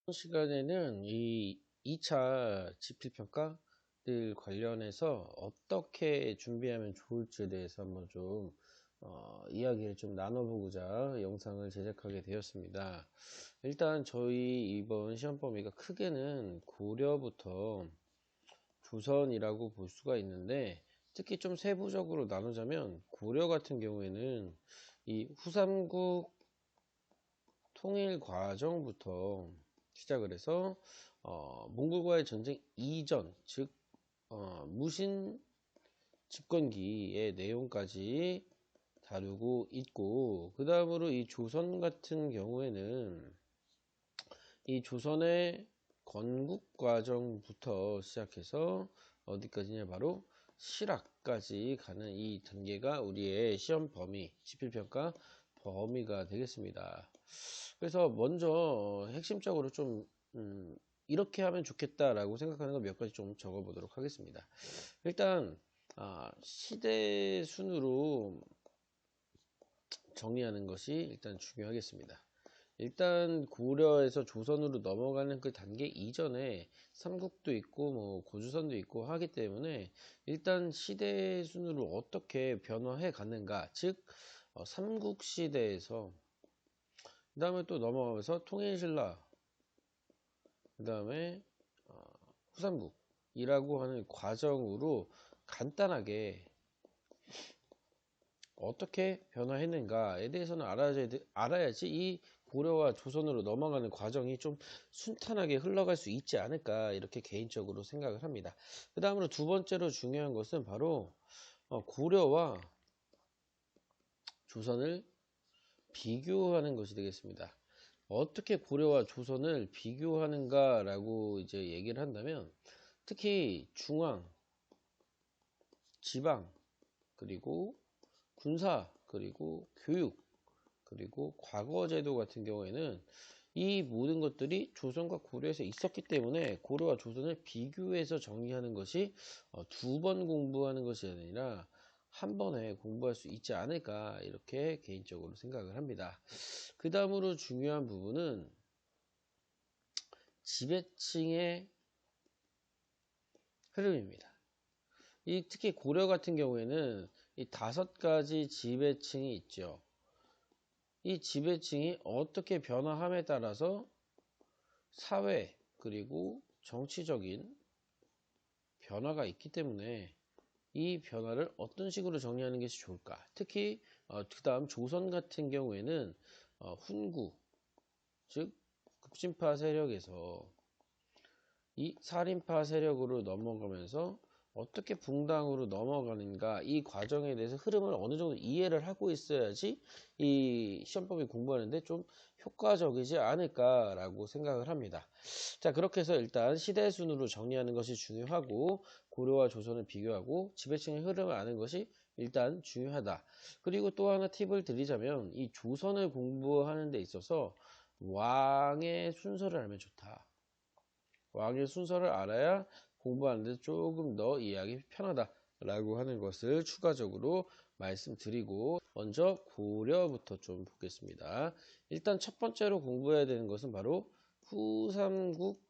이번 시간에는 이 2차 지필평가를 관련해서 어떻게 준비하면 좋을지에 대해서 한번 좀 이야기를 좀 나눠보고자 영상을 제작하게 되었습니다. 일단 저희 이번 시험 범위가 크게는 고려부터 조선이라고 볼 수가 있는데, 특히 좀 세부적으로 나누자면 고려 같은 경우에는 이 후삼국 통일 과정부터 시작을 해서 몽골과의 전쟁 이전, 즉 무신 집권기의 내용까지 다루고 있고, 그 다음으로 이 조선 같은 경우에는 이 조선의 건국 과정부터 시작해서 어디까지냐, 바로 실학까지 가는 이 단계가 우리의 시험 범위, 지필평가 범위가 되겠습니다. 그래서 먼저 핵심적으로 좀 이렇게 하면 좋겠다라고 생각하는 거 몇 가지 좀 적어 보도록 하겠습니다. 일단 시대 순으로 정리하는 것이 일단 중요하겠습니다. 일단 고려에서 조선으로 넘어가는 그 단계 이전에 삼국도 있고 뭐 고조선도 있고 하기 때문에, 일단 시대 순으로 어떻게 변화해 갔는가, 즉 삼국시대에서 그 다음에 또 넘어가면서 통일신라, 그 다음에 후삼국이라고 하는 과정으로 간단하게 어떻게 변화했는가에 대해서는 알아야지 이 고려와 조선으로 넘어가는 과정이 좀 순탄하게 흘러갈 수 있지 않을까, 이렇게 개인적으로 생각을 합니다. 그 다음으로 두 번째로 중요한 것은 바로 고려와 조선을 비교하는 것이 되겠습니다. 어떻게 고려와 조선을 비교하는가라고 이제 얘기를 한다면, 특히 중앙, 지방, 그리고 군사, 그리고 교육, 그리고 과거제도 같은 경우에는 이 모든 것들이 조선과 고려에서 있었기 때문에 고려와 조선을 비교해서 정리하는 것이 두 번 공부하는 것이 아니라 한 번에 공부할 수 있지 않을까, 이렇게 개인적으로 생각을 합니다. 그 다음으로 중요한 부분은 지배층의 흐름입니다. 특히 고려 같은 경우에는 이 5가지 지배층이 있죠. 이 지배층이 어떻게 변화함에 따라서 사회 그리고 정치적인 변화가 있기 때문에 이 변화를 어떤 식으로 정리하는 것이 좋을까. 특히 그 다음 조선 같은 경우에는 훈구, 즉 급진파 세력에서 이 살인파 세력으로 넘어가면서 어떻게 붕당으로 넘어가는가, 이 과정에 대해서 흐름을 어느 정도 이해를 하고 있어야지 이 시험범위 공부하는데 좀 효과적이지 않을까라고 생각을 합니다. 자, 그렇게 해서 일단 시대 순으로 정리하는 것이 중요하고, 고려와 조선을 비교하고 지배층의 흐름을 아는 것이 일단 중요하다. 그리고 또 하나 팁을 드리자면, 이 조선을 공부하는 데 있어서 왕의 순서를 알면 좋다. 왕의 순서를 알아야 공부하는데 조금 더 이해하기 편하다라고 하는 것을 추가적으로 말씀드리고, 먼저 고려부터 좀 보겠습니다. 일단 첫 번째로 공부해야 되는 것은 바로 후삼국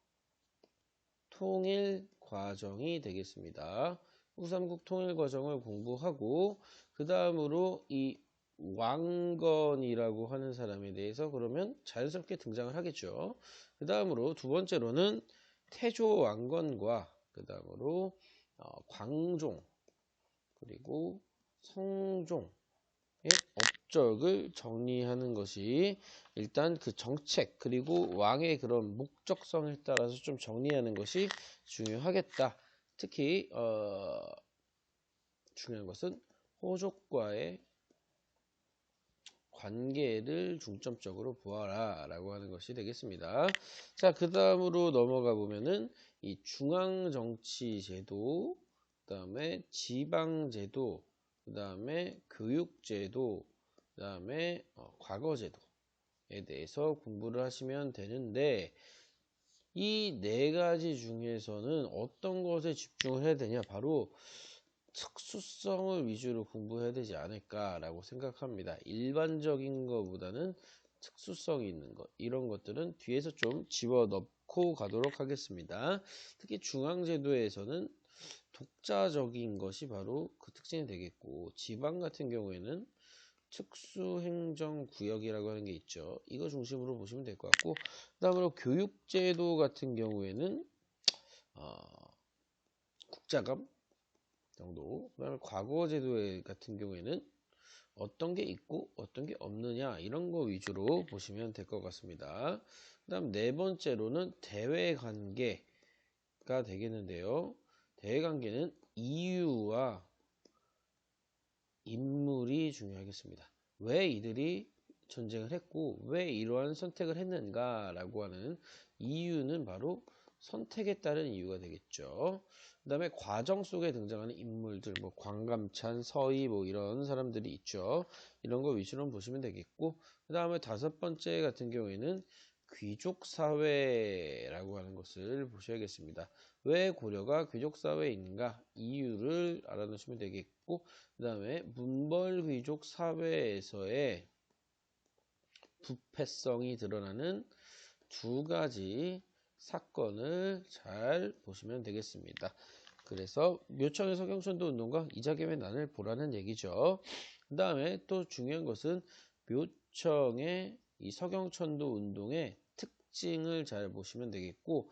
통일 과정이 되겠습니다. 후삼국 통일 과정을 공부하고, 그 다음으로 이 왕건이라고 하는 사람에 대해서 그러면 자연스럽게 등장을 하겠죠. 그 다음으로 두 번째로는 태조 왕건과 그 다음으로 광종, 그리고 성종의 업적을 정리하는 것이, 일단 그 정책 그리고 왕의 그런 목적성에 따라서 좀 정리하는 것이 중요하겠다. 특히 중요한 것은 호족과의 관계를 중점적으로 보아라 라고 하는 것이 되겠습니다. 자, 그 다음으로 넘어가 보면은 이 중앙정치제도, 그 다음에 지방제도, 그 다음에 교육제도, 그 다음에 과거제도에 대해서 공부를 하시면 되는데, 이 네 가지 중에서는 어떤 것에 집중을 해야 되냐, 바로 특수성을 위주로 공부해야 되지 않을까라고 생각합니다. 일반적인 것보다는 특수성이 있는 것, 이런 것들은 뒤에서 좀 집어넣고 가도록 하겠습니다. 특히 중앙제도에서는 독자적인 것이 바로 그 특징이 되겠고, 지방 같은 경우에는 특수행정구역이라고 하는 게 있죠. 이거 중심으로 보시면 될 것 같고, 그 다음으로 교육제도 같은 경우에는 국자감 정도, 그 다음에 과거제도 같은 경우에는 어떤 게 있고 어떤 게 없느냐, 이런 거 위주로 보시면 될 것 같습니다. 그 다음 네 번째로는 대외관계가 되겠는데요. 대외관계는 이유와 인물이 중요하겠습니다. 왜 이들이 전쟁을 했고 왜 이러한 선택을 했는가 라고 하는 이유는 바로 선택에 따른 이유가 되겠죠. 그 다음에 과정 속에 등장하는 인물들, 뭐 광감찬, 서희, 뭐 이런 사람들이 있죠. 이런 거 위주로 보시면 되겠고, 그 다음에 다섯 번째 같은 경우에는 귀족 사회라고 하는 것을 보셔야겠습니다. 왜 고려가 귀족 사회인가, 이유를 알아놓으시면 되겠고, 그 다음에 문벌 귀족 사회에서의 부패성이 드러나는 두 가지 사건을 잘 보시면 되겠습니다. 그래서 묘청의 서경천도 운동과 이자겸의 난을 보라는 얘기죠. 그 다음에 또 중요한 것은 묘청의 이 서경천도 운동의 특징을 잘 보시면 되겠고,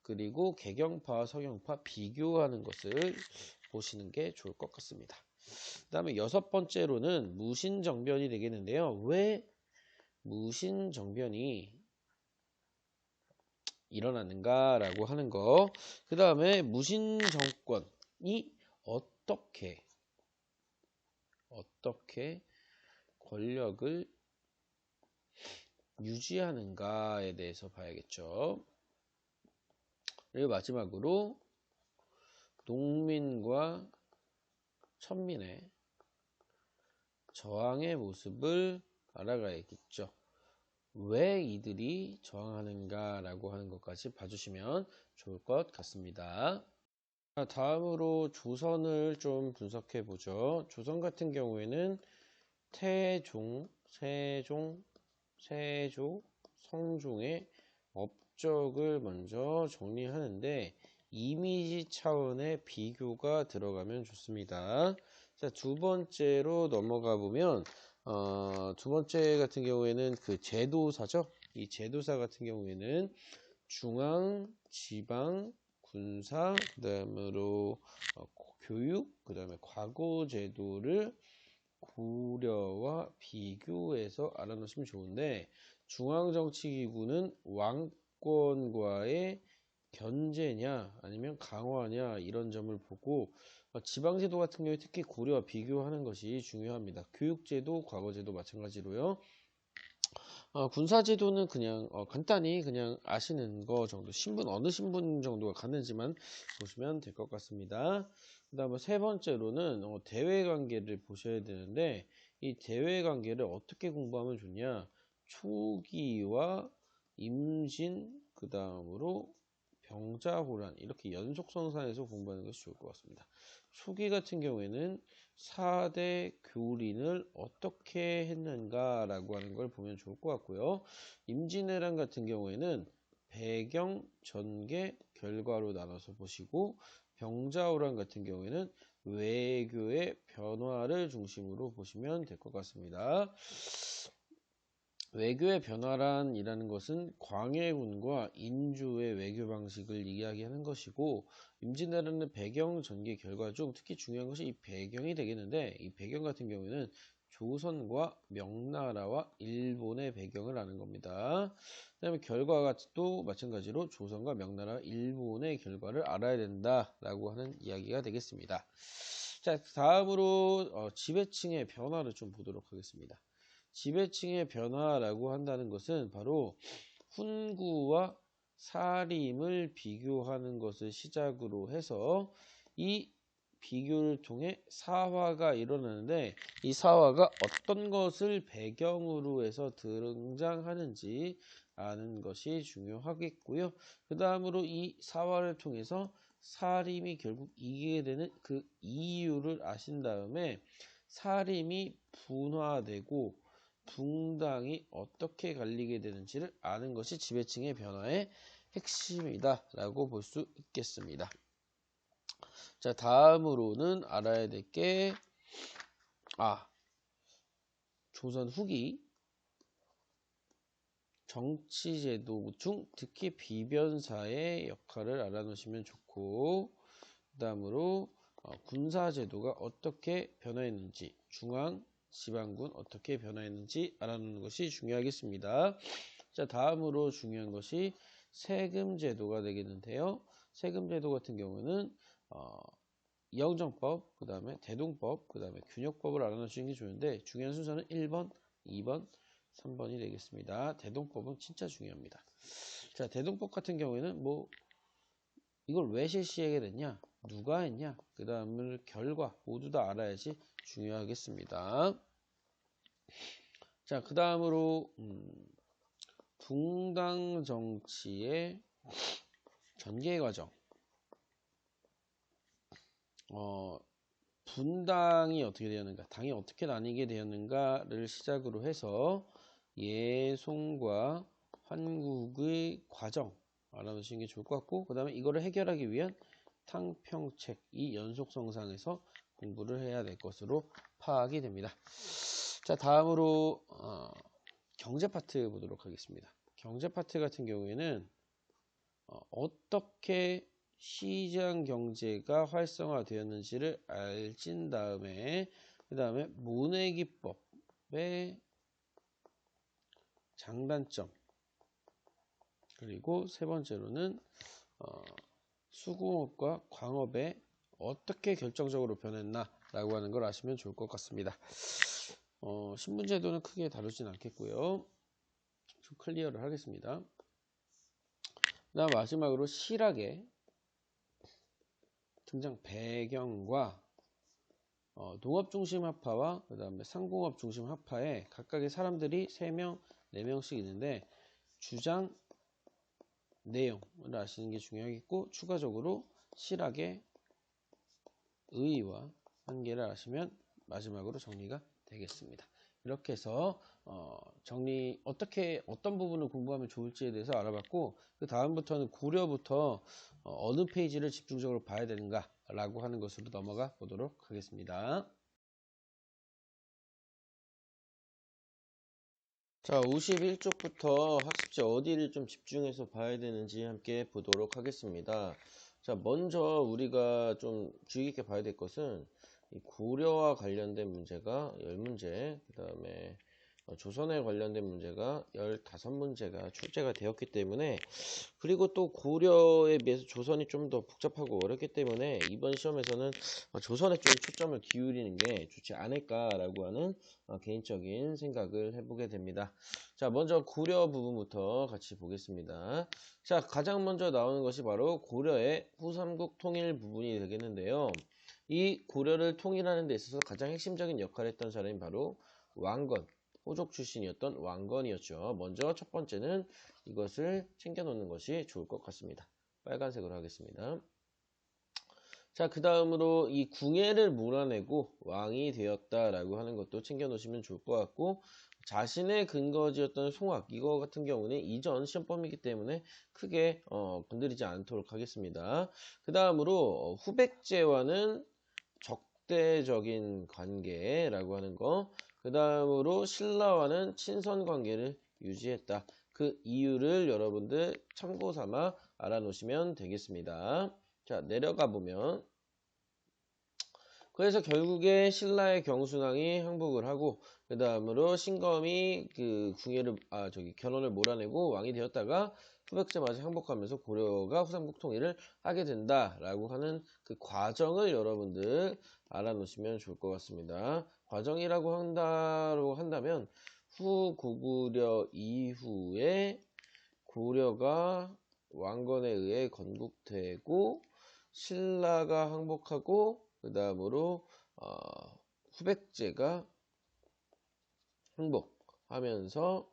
그리고 개경파와 서경파 비교하는 것을 보시는 게 좋을 것 같습니다. 그 다음에 여섯 번째로는 무신정변이 되겠는데요. 왜 무신정변이 일어나는가라고 하는 거. 그 다음에 무신정권이 어떻게 권력을 유지하는가에 대해서 봐야겠죠. 그리고 마지막으로 농민과 천민의 저항의 모습을 알아가야겠죠. 왜 이들이 저항하는가 라고 하는 것까지 봐주시면 좋을 것 같습니다. 다음으로 조선을 좀 분석해 보죠. 조선 같은 경우에는 태종, 세종, 세조, 성종의 업적을 먼저 정리하는데 이미지 차원의 비교가 들어가면 좋습니다. 자, 두 번째로 넘어가 보면 두 번째 같은 경우에는 그 제도사죠. 이 제도사 같은 경우에는 중앙, 지방, 군사, 그 다음으로 교육, 그 다음에 과거 제도를 고려와 비교해서 알아놓으시면 좋은데, 중앙정치기구는 왕권과의 견제냐 아니면 강화냐, 이런 점을 보고, 지방제도 같은 경우에 특히 고려와 비교하는 것이 중요합니다. 교육제도, 과거제도 마찬가지로요. 군사제도는 그냥 간단히 그냥 아시는 거 정도, 신분 어느 신분 정도가 갔는지만 보시면 될 것 같습니다. 그 다음에 세 번째로는 대외관계를 보셔야 되는데, 이 대외관계를 어떻게 공부하면 좋냐, 초기와 임진, 그 다음으로 병자호란, 이렇게 연속성산에서 공부하는 것이 좋을 것 같습니다. 초기 같은 경우에는 4대 교린을 어떻게 했는가라고 하는 걸 보면 좋을 것 같고요. 임진왜란 같은 경우에는 배경, 전개, 결과로 나눠서 보시고, 병자호란 같은 경우에는 외교의 변화를 중심으로 보시면 될 것 같습니다. 외교의 변화란이라는 것은 광해군과 인주의 외교 방식을 이야기하는 것이고, 임진왜란의 배경, 전개, 결과 중 특히 중요한 것이 이 배경이 되겠는데, 이 배경 같은 경우에는 조선과 명나라와 일본의 배경을 아는 겁니다. 그 다음에 결과가 또 마찬가지로 조선과 명나라, 일본의 결과를 알아야 된다라고 하는 이야기가 되겠습니다. 자, 다음으로 지배층의 변화를 좀 보도록 하겠습니다. 지배층의 변화라고 한다는 것은 바로 훈구와 사림을 비교하는 것을 시작으로 해서 이 비교를 통해 사화가 일어나는데, 이 사화가 어떤 것을 배경으로 해서 등장하는지 아는 것이 중요하겠고요. 그 다음으로 이 사화를 통해서 사림이 결국 이기게 되는 그 이유를 아신 다음에 사림이 분화되고 붕당이 어떻게 갈리게 되는지를 아는 것이 지배층의 변화의 핵심이다 라고 볼 수 있겠습니다. 자, 다음으로는 알아야 될 게 조선 후기 정치제도 중 특히 비변사의 역할을 알아놓으시면 좋고, 그 다음으로 군사제도가 어떻게 변화했는지, 중앙, 지방군 어떻게 변화했는지 알아놓는 것이 중요하겠습니다. 자, 다음으로 중요한 것이 세금제도가 되겠는데요. 세금제도 같은 경우는 이영정법, 그 다음에 대동법, 그 다음에 균역법을 알아놓으시는 게 좋은데, 중요한 순서는 1번, 2번, 3번이 되겠습니다. 대동법은 진짜 중요합니다. 자, 대동법 같은 경우에는 이걸 왜 실시하게 됐냐, 누가 했냐, 그 다음에 결과 모두 다 알아야지 중요하겠습니다. 자, 그 다음으로 붕당 정치의 전개 과정. 분당이 어떻게 되었는가, 당이 어떻게 나뉘게 되었는가를 시작으로 해서 예송과 환국의 과정 알아보시는 게 좋을 것 같고, 그 다음에 이거를 해결하기 위한 탕평책, 이 연속성상에서 공부를 해야 될 것으로 파악이 됩니다. 자, 다음으로 경제 파트 보도록 하겠습니다. 경제 파트 같은 경우에는 어떻게 시장 경제가 활성화되었는지를 알진 다음에, 그 다음에 모내기법의 장단점, 그리고 세 번째로는 수공업과 광업에 어떻게 결정적으로 변했나 라고 하는 걸 아시면 좋을 것 같습니다. 신분제도는 크게 다루진 않겠고요. 좀 클리어를 하겠습니다. 그 다음 마지막으로 실학의 등장 배경과 농업 중심 학파와 그 다음에 상공업 중심 학파에 각각의 사람들이 3명, 4명씩 있는데, 주장 내용을 아시는 게 중요하겠고, 추가적으로 실학의 의의와 한계를 아시면 마지막으로 정리가 되겠습니다. 이렇게 해서 어떤 부분을 공부하면 좋을지에 대해서 알아봤고, 그 다음부터는 고려부터 어느 페이지를 집중적으로 봐야 되는가 라고 하는 것으로 넘어가 보도록 하겠습니다. 자, 51쪽부터 학습지 어디를 좀 집중해서 봐야 되는지 함께 보도록 하겠습니다. 자, 먼저 우리가 좀 주의 깊게 봐야 될 것은 이 고려와 관련된 문제가 10문제, 그 다음에 조선에 관련된 문제가 15문제가 출제가 되었기 때문에, 그리고 또 고려에 비해서 조선이 좀 더 복잡하고 어렵기 때문에 이번 시험에서는 조선에 좀 초점을 기울이는 게 좋지 않을까라고 하는 개인적인 생각을 해보게 됩니다. 자, 먼저 고려 부분부터 같이 보겠습니다. 자, 가장 먼저 나오는 것이 바로 고려의 후삼국 통일 부분이 되겠는데요. 이 고려를 통일하는 데 있어서 가장 핵심적인 역할을 했던 사람이 바로 왕건, 호족 출신이었던 왕건이었죠. 먼저 첫 번째는 이것을 챙겨놓는 것이 좋을 것 같습니다. 빨간색으로 하겠습니다. 자, 그 다음으로 이 궁예를 몰아내고 왕이 되었다라고 하는 것도 챙겨놓으시면 좋을 것 같고, 자신의 근거지였던 송악, 이거 같은 경우는 이전 시험범이기 때문에 크게 건드리지 않도록 하겠습니다. 그 다음으로 후백제와는 적대적인 관계라고 하는 거, 그 다음으로 신라와는 친선 관계를 유지했다. 그 이유를 여러분들 참고 삼아 알아놓으시면 되겠습니다. 자, 내려가 보면, 그래서 결국에 신라의 경순왕이 항복을 하고, 그 다음으로 신검이 그 결혼을 몰아내고 왕이 되었다가 후백제마저 항복하면서 고려가 후삼국 통일을 하게 된다라고 하는 그 과정을 여러분들 알아놓으시면 좋을 것 같습니다. 과정이라고 한다면 후고구려 이후에 고려가 왕건에 의해 건국되고 신라가 항복하고, 그 다음으로 후백제가 항복하면서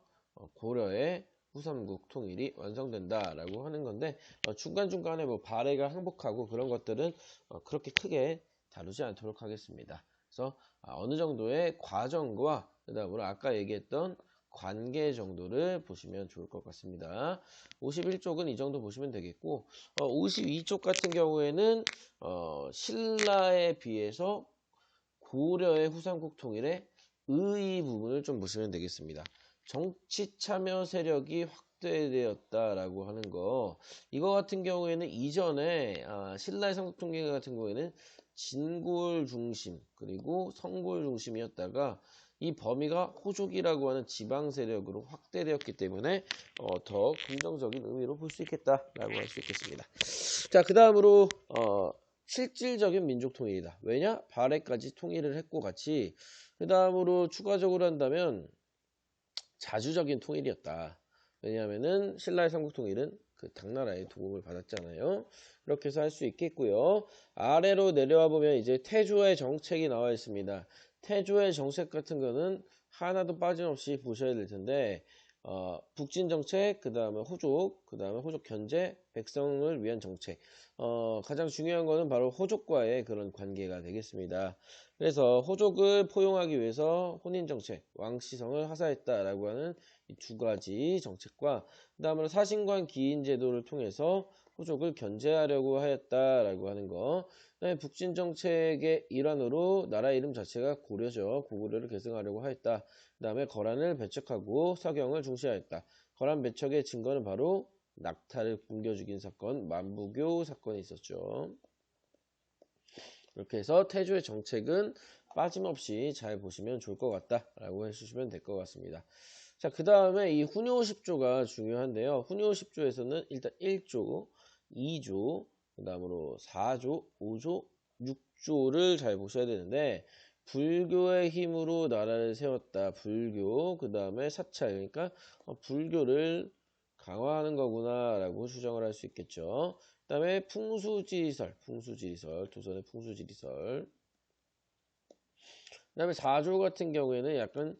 고려의 후삼국 통일이 완성된다라고 하는 건데, 중간중간에 발해가 항복하고 그런 것들은 그렇게 크게 다루지 않도록 하겠습니다. 그래서 어느 정도의 과정과 그 다음으로 아까 얘기했던 관계 정도를 보시면 좋을 것 같습니다. 51쪽은 이 정도 보시면 되겠고 52쪽 같은 경우에는 신라에 비해서 고려의 후삼국 통일의 의 부분을 좀 보시면 되겠습니다. 정치 참여 세력이 확대되었다라고 하는 거, 이거 같은 경우에는 이전에 신라의 삼국통일 같은 경우에는 진골 중심 그리고 성골 중심이었다가 이 범위가 호족이라고 하는 지방 세력으로 확대되었기 때문에 더 긍정적인 의미로 볼 수 있겠다라고 할 수 있겠습니다. 자, 그 다음으로 실질적인 민족 통일이다. 왜냐? 발해까지 통일을 했고 같이 그 다음으로 추가적으로 한다면 자주적인 통일이었다. 왜냐하면은 신라의 삼국 통일은 그 당나라의 도움을 받았잖아요. 이렇게 해서 할 수 있겠고요. 아래로 내려와 보면 이제 태조의 정책이 나와 있습니다. 태조의 정책 같은 거는 하나도 빠짐없이 보셔야 될 텐데 북진 정책, 그 다음에 호족, 그 다음에 호족 견제, 백성을 위한 정책. 가장 중요한 거는 바로 호족과의 그런 관계가 되겠습니다. 그래서 호족을 포용하기 위해서 혼인정책, 왕시성을 하사했다라고 하는 이 두 가지 정책과 그 다음으로 사신관 기인 제도를 통해서 호족을 견제하려고 하였다라고 하는 거. 그다음에 북진 정책의 일환으로 나라 이름 자체가 고려죠. 고구려를 계승하려고 하였다. 그 다음에 거란을 배척하고 서경을 중시하였다. 거란 배척의 증거는 바로 낙타를 굶겨 죽인 사건, 만부교 사건이 있었죠. 이렇게 해서 태조의 정책은 빠짐없이 잘 보시면 좋을 것 같다라고 해주시면 될 것 같습니다. 자, 그 다음에 이 훈요 10조가 중요한데요. 훈요 10조에서는 일단 1조, 2조, 그 다음으로 4조, 5조, 6조를 잘 보셔야 되는데 불교의 힘으로 나라를 세웠다. 불교, 그 다음에 사찰, 그러니까 불교를 강화하는 거구나 라고 추정을 할 수 있겠죠. 그 다음에 풍수지리설, 조선의 풍수지리설. 그 다음에 4조 같은 경우에는 약간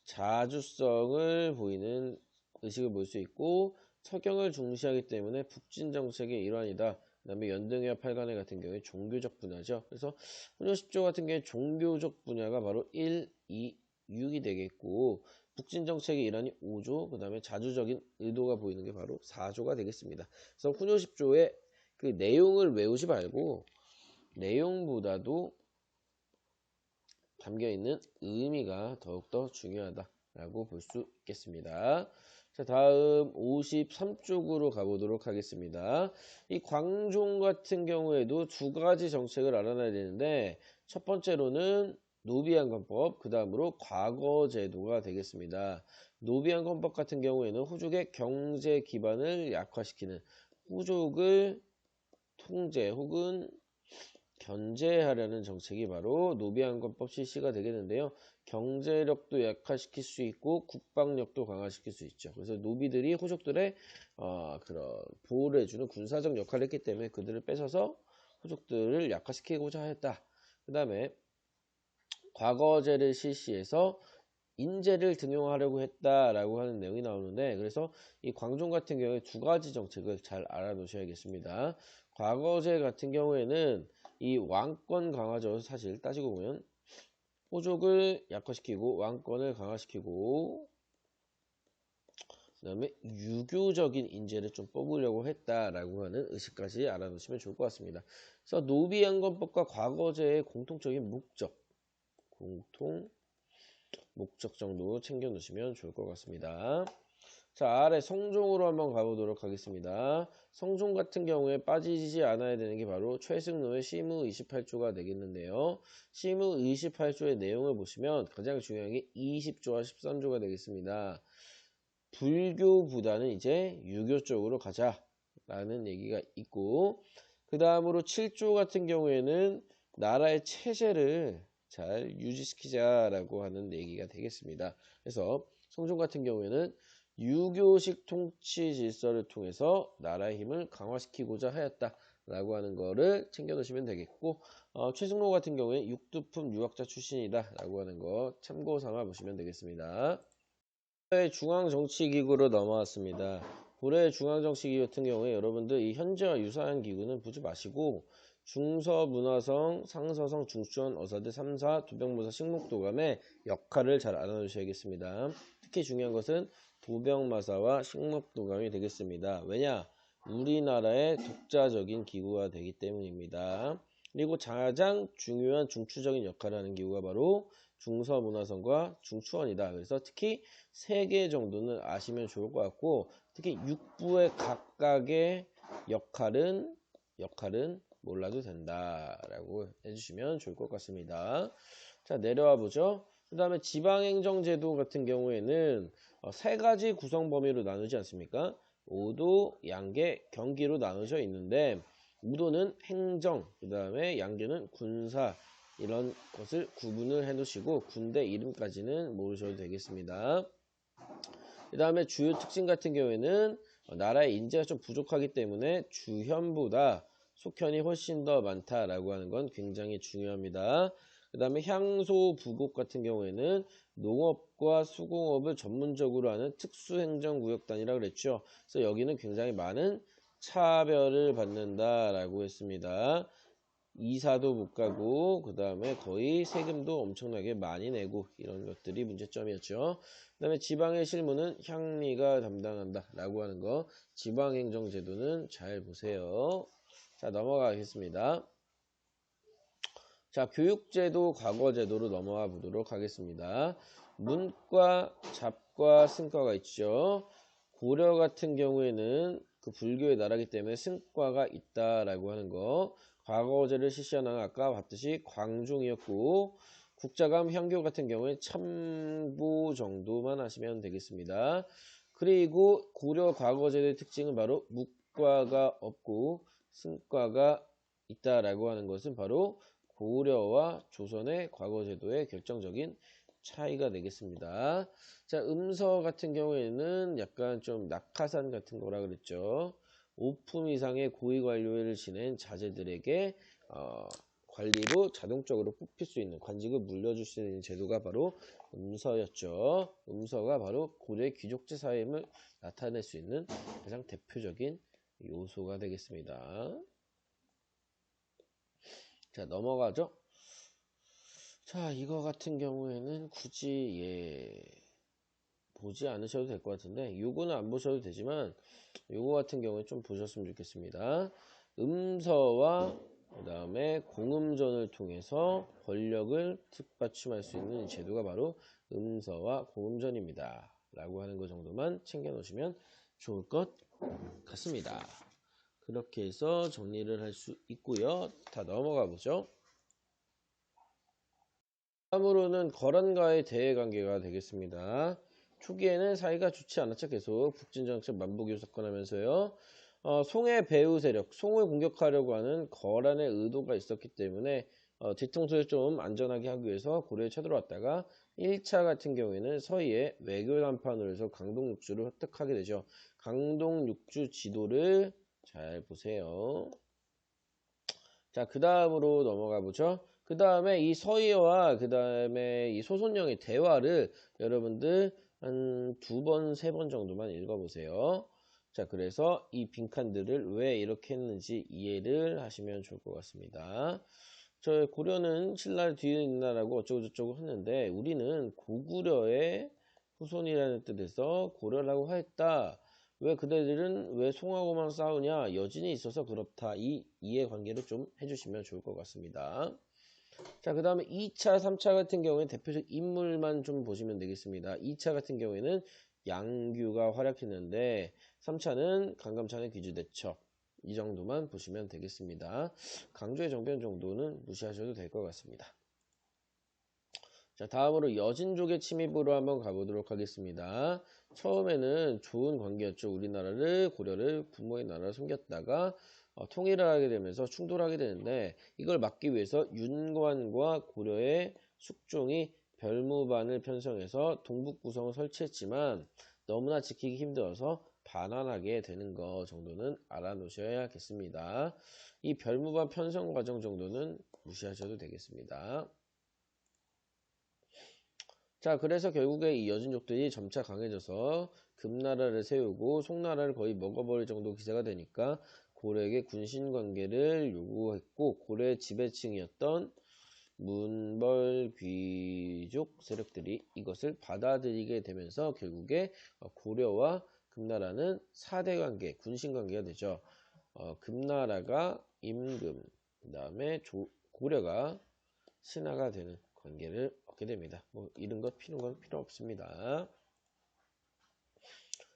자주성을 보이는 의식을 볼 수 있고 서경을 중시하기 때문에 북진 정책의 일환이다. 그 다음에 연등회와 팔간회 같은 경우에 종교적 분야죠. 그래서 훈요 10조 같은 경우에 종교적 분야가 바로 1, 2, 6이 되겠고 북진 정책의 일환이 5조, 그 다음에 자주적인 의도가 보이는 게 바로 4조가 되겠습니다. 그래서 훈요 10조의 그 내용을 외우지 말고 내용보다도 담겨있는 의미가 더욱더 중요하다라고 볼 수 있겠습니다. 자, 다음 53쪽으로 가보도록 하겠습니다. 이 광종 같은 경우에도 두 가지 정책을 알아놔야 되는데 첫 번째로는 노비한건법, 그 다음으로 과거제도가 되겠습니다. 노비한건법 같은 경우에는 호족의 경제 기반을 약화시키는 호족을 통제 혹은 견제하려는 정책이 바로 노비한건법 실시가 되겠는데요. 경제력도 약화시킬 수 있고 국방력도 강화시킬 수 있죠. 그래서 노비들이 호족들의 그런 보호를 해주는 군사적 역할을 했기 때문에 그들을 뺏어서 호족들을 약화시키고자 하였다. 그 다음에 과거제를 실시해서 인재를 등용하려고 했다라고 하는 내용이 나오는데 그래서 이 광종 같은 경우에 두 가지 정책을 잘 알아놓으셔야겠습니다. 과거제 같은 경우에는 이 왕권 강화죠. 사실 따지고 보면 호족을 약화시키고 왕권을 강화시키고 그 다음에 유교적인 인재를 좀 뽑으려고 했다라고 하는 의식까지 알아놓으시면 좋을 것 같습니다. 그래서 노비양건법과 과거제의 공통적인 목적 정도 챙겨 놓으시면 좋을 것 같습니다. 자, 아래 성종으로 한번 가보도록 하겠습니다. 성종 같은 경우에 빠지지 않아야 되는 게 바로 최승로의 시무 28조가 되겠는데요. 시무 28조의 내용을 보시면 가장 중요한 게 20조와 13조가 되겠습니다. 불교보다는 이제 유교 쪽으로 가자라는 얘기가 있고 그 다음으로 7조 같은 경우에는 나라의 체제를 잘 유지시키자라고 하는 얘기가 되겠습니다. 그래서 성종 같은 경우에는 유교식 통치 질서를 통해서 나라의 힘을 강화시키고자 하였다라고 하는 거를 챙겨 놓으시면 되겠고 최승로 같은 경우에 육두품 유학자 출신이다라고 하는 거 참고 삼아 보시면 되겠습니다. 고려의 중앙정치기구로 넘어왔습니다. 고려의 중앙정치기구 같은 경우에 여러분들 이 현재와 유사한 기구는 보지 마시고 중서문화성, 상서성, 중추원, 어사대, 삼사, 도병모사, 식목도감의 역할을 잘 알아두셔야겠습니다. 특히 중요한 것은 도병마사와 식목도감이 되겠습니다. 왜냐? 우리나라의 독자적인 기구가 되기 때문입니다. 그리고 가장 중요한 중추적인 역할을 하는 기구가 바로 중서문화성과 중추원이다. 그래서 특히 3개 정도는 아시면 좋을 것 같고, 특히 육부의 각각의 역할은 몰라도 된다라고 해주시면 좋을 것 같습니다. 자, 내려와 보죠. 그 다음에 지방행정제도 같은 경우에는 3가지 구성 범위로 나누지 않습니까? 오도, 양계, 경기로 나누져 있는데, 우도는 행정, 그 다음에 양계는 군사, 이런 것을 구분을 해 놓으시고 군대 이름까지는 모르셔도 되겠습니다. 그 다음에 주요 특징 같은 경우에는 나라의 인재가 좀 부족하기 때문에 주현보다 속현이 훨씬 더 많다라고 하는 건 굉장히 중요합니다. 그 다음에 향소 부곡 같은 경우에는 농업과 수공업을 전문적으로 하는 특수행정구역단이라고 그랬죠. 그래서 여기는 굉장히 많은 차별을 받는다라고 했습니다. 이사도 못 가고 그 다음에 거의 세금도 엄청나게 많이 내고 이런 것들이 문제점이었죠. 그 다음에 지방의 실무는 향리가 담당한다 라고 하는 거, 지방행정제도는 잘 보세요. 자, 넘어가겠습니다. 자, 교육제도, 과거제도로 넘어가 보도록 하겠습니다. 문과, 잡과, 승과가 있죠. 고려 같은 경우에는 그 불교의 나라이기 때문에 승과가 있다라고 하는 거, 과거제를 실시한 아까 봤듯이 광중이었고, 국자감, 향교 같은 경우에 참고 정도만 하시면 되겠습니다. 그리고 고려 과거제도의 특징은 바로 묵과가 없고 승과가 있다라고 하는 것은 바로 고려와 조선의 과거제도의 결정적인 차이가 되겠습니다. 자, 음서 같은 경우에는 약간 좀 낙하산 같은 거라 그랬죠. 5품 이상의 고위 관료를 지낸 자제들에게 관리로 자동적으로 뽑힐 수 있는, 관직을 물려줄 수 있는 제도가 바로 음서였죠. 음서가 바로 고려의 귀족제 사회임을 나타낼 수 있는 가장 대표적인 요소가 되겠습니다. 자, 넘어가죠. 자, 이거 같은 경우에는 굳이 보지 않으셔도 될 것 같은데, 요거는 안 보셔도 되지만 요거 같은 경우에 좀 보셨으면 좋겠습니다. 음서와 그 다음에 공음전을 통해서 권력을 뒷받침할 수 있는 제도가 바로 음서와 공음전입니다. 라고 하는 것 정도만 챙겨 놓으시면 좋을 것 같습니다. 그렇게 해서 정리를 할 수 있고요. 다 넘어가 보죠. 다음으로는 거란과의 대외관계가 되겠습니다. 초기에는 사이가 좋지 않았죠. 계속 북진정책 만복이 사건하면서요. 송의 배후 세력, 송을 공격하려고 하는 거란의 의도가 있었기 때문에 뒤통수를 좀 안전하게 하기 위해서 고려에 쳐들어왔다가 1차 같은 경우에는 서희의 외교談판으로 해서 강동 육주를 획득하게 되죠. 강동 육주 지도를 잘 보세요. 자, 그 다음으로 넘어가 보죠. 그 다음에 이 서희와 그 다음에 이 소손영의 대화를 여러분들 한 2번, 3번 정도만 읽어보세요. 자, 그래서 이 빈칸들을 왜 이렇게 했는지 이해를 하시면 좋을 것 같습니다. 저 고려는 신라를 뒤에 있나라고 어쩌고저쩌고 했는데 우리는 고구려의 후손이라는 뜻에서 고려라고 하였다. 왜 그대들은 왜 송하고만 싸우냐? 여진이 있어서 그렇다. 이 이해관계를 좀 해주시면 좋을 것 같습니다. 자, 그 다음에 2차, 3차 같은 경우에는 대표적 인물만 좀 보시면 되겠습니다. 2차 같은 경우에는 양규가 활약했는데 3차는 강감찬의 귀주대첩. 이 정도만 보시면 되겠습니다. 강조의 정변 정도는 무시하셔도 될 것 같습니다. 자, 다음으로 여진족의 침입으로 한번 가보도록 하겠습니다. 처음에는 좋은 관계였죠. 우리나라를, 고려를 부모의 나라로 섬겼다가 통일을 하게 되면서 충돌하게 되는데 이걸 막기 위해서 윤관과 고려의 숙종이 별무반을 편성해서 동북구성을 설치했지만 너무나 지키기 힘들어서 반환하게 되는 거 정도는 알아놓으셔야겠습니다. 이 별무반 편성 과정 정도는 무시하셔도 되겠습니다. 자, 그래서 결국에 이 여진족들이 점차 강해져서 금나라를 세우고 송나라를 거의 먹어버릴 정도 기세가 되니까 고려에게 군신관계를 요구했고 고려의 지배층이었던 문벌 귀족 세력들이 이것을 받아들이게 되면서 결국에 고려와 금나라는 4대 관계, 군신관계가 되죠. 금나라가 임금, 그 다음에 고려가 신하가 되는 관계를 얻게 됩니다. 뭐 이런 것 피는 건 필요 없습니다.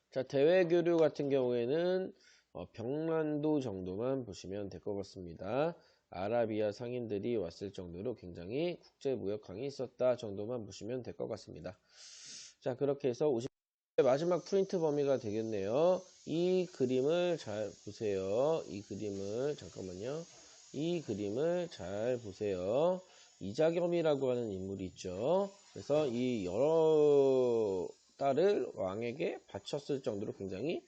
자, 대외교류 같은 경우에는 병란도 정도만 보시면 될 것 같습니다. 아라비아 상인들이 왔을 정도로 굉장히 국제무역강이 있었다 정도만 보시면 될 것 같습니다. 자, 그렇게 해서 마지막 프린트 범위가 되겠네요. 이 그림을 잘 보세요. 이 그림을 잠깐만요. 이 그림을 잘 보세요. 이자겸이라고 하는 인물이 있죠. 그래서 이 여러 딸을 왕에게 바쳤을 정도로 굉장히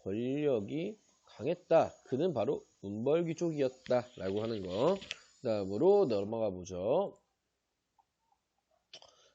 권력이 강했다. 그는 바로 문벌귀족이었다. 라고 하는 거. 다음으로 넘어가 보죠.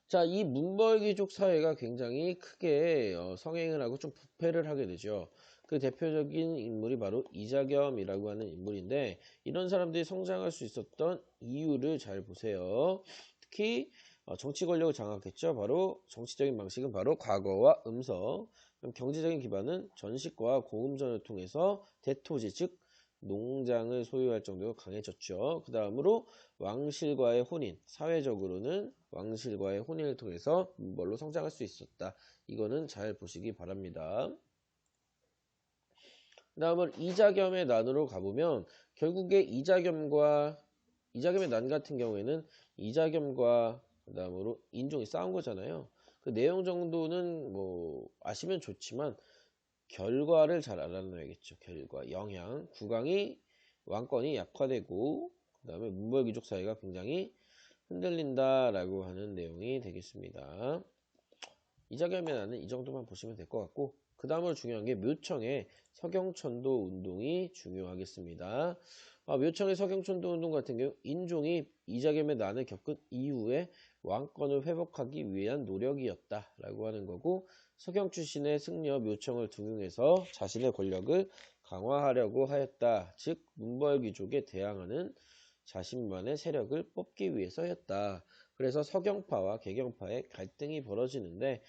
자, 이 문벌귀족 사회가 굉장히 크게 성행을 하고 좀 부패를 하게 되죠. 그 대표적인 인물이 바로 이자겸이라고 하는 인물인데 이런 사람들이 성장할 수 있었던 이유를 잘 보세요. 특히 정치 권력을 장악했죠. 바로 정치적인 방식은 바로 과거와 음서, 경제적인 기반은 전식과 공음전을 통해서 대토지 즉 농장을 소유할 정도로 강해졌죠. 그 다음으로 왕실과의 혼인, 사회적으로는 왕실과의 혼인을 통해서 문벌로 성장할 수 있었다. 이거는 잘 보시기 바랍니다. 그 다음은 이자겸의 난으로 가보면 결국에 이자겸의 난 같은 경우에는 이자겸과 그 다음으로 인종이 싸운 거잖아요. 그 내용 정도는 뭐 아시면 좋지만 결과를 잘 알아놔야겠죠. 결과, 영향, 국왕이 왕권이 약화되고 그 다음에 문벌귀족 사회가 굉장히 흔들린다라고 하는 내용이 되겠습니다. 이자겸의 난은 이 정도만 보시면 될 것 같고 그 다음으로 중요한 게 묘청의 서경천도 운동이 중요하겠습니다. 묘청의 서경천도 운동 같은 경우 인종이 이자겸의 난을 겪은 이후에 왕권을 회복하기 위한 노력이었다라고 하는 거고 서경 출신의 승려 묘청을 등용해서 자신의 권력을 강화하려고 하였다. 즉 문벌귀족에 대항하는 자신만의 세력을 뽑기 위해서였다. 그래서 서경파와 개경파의 갈등이 벌어지는데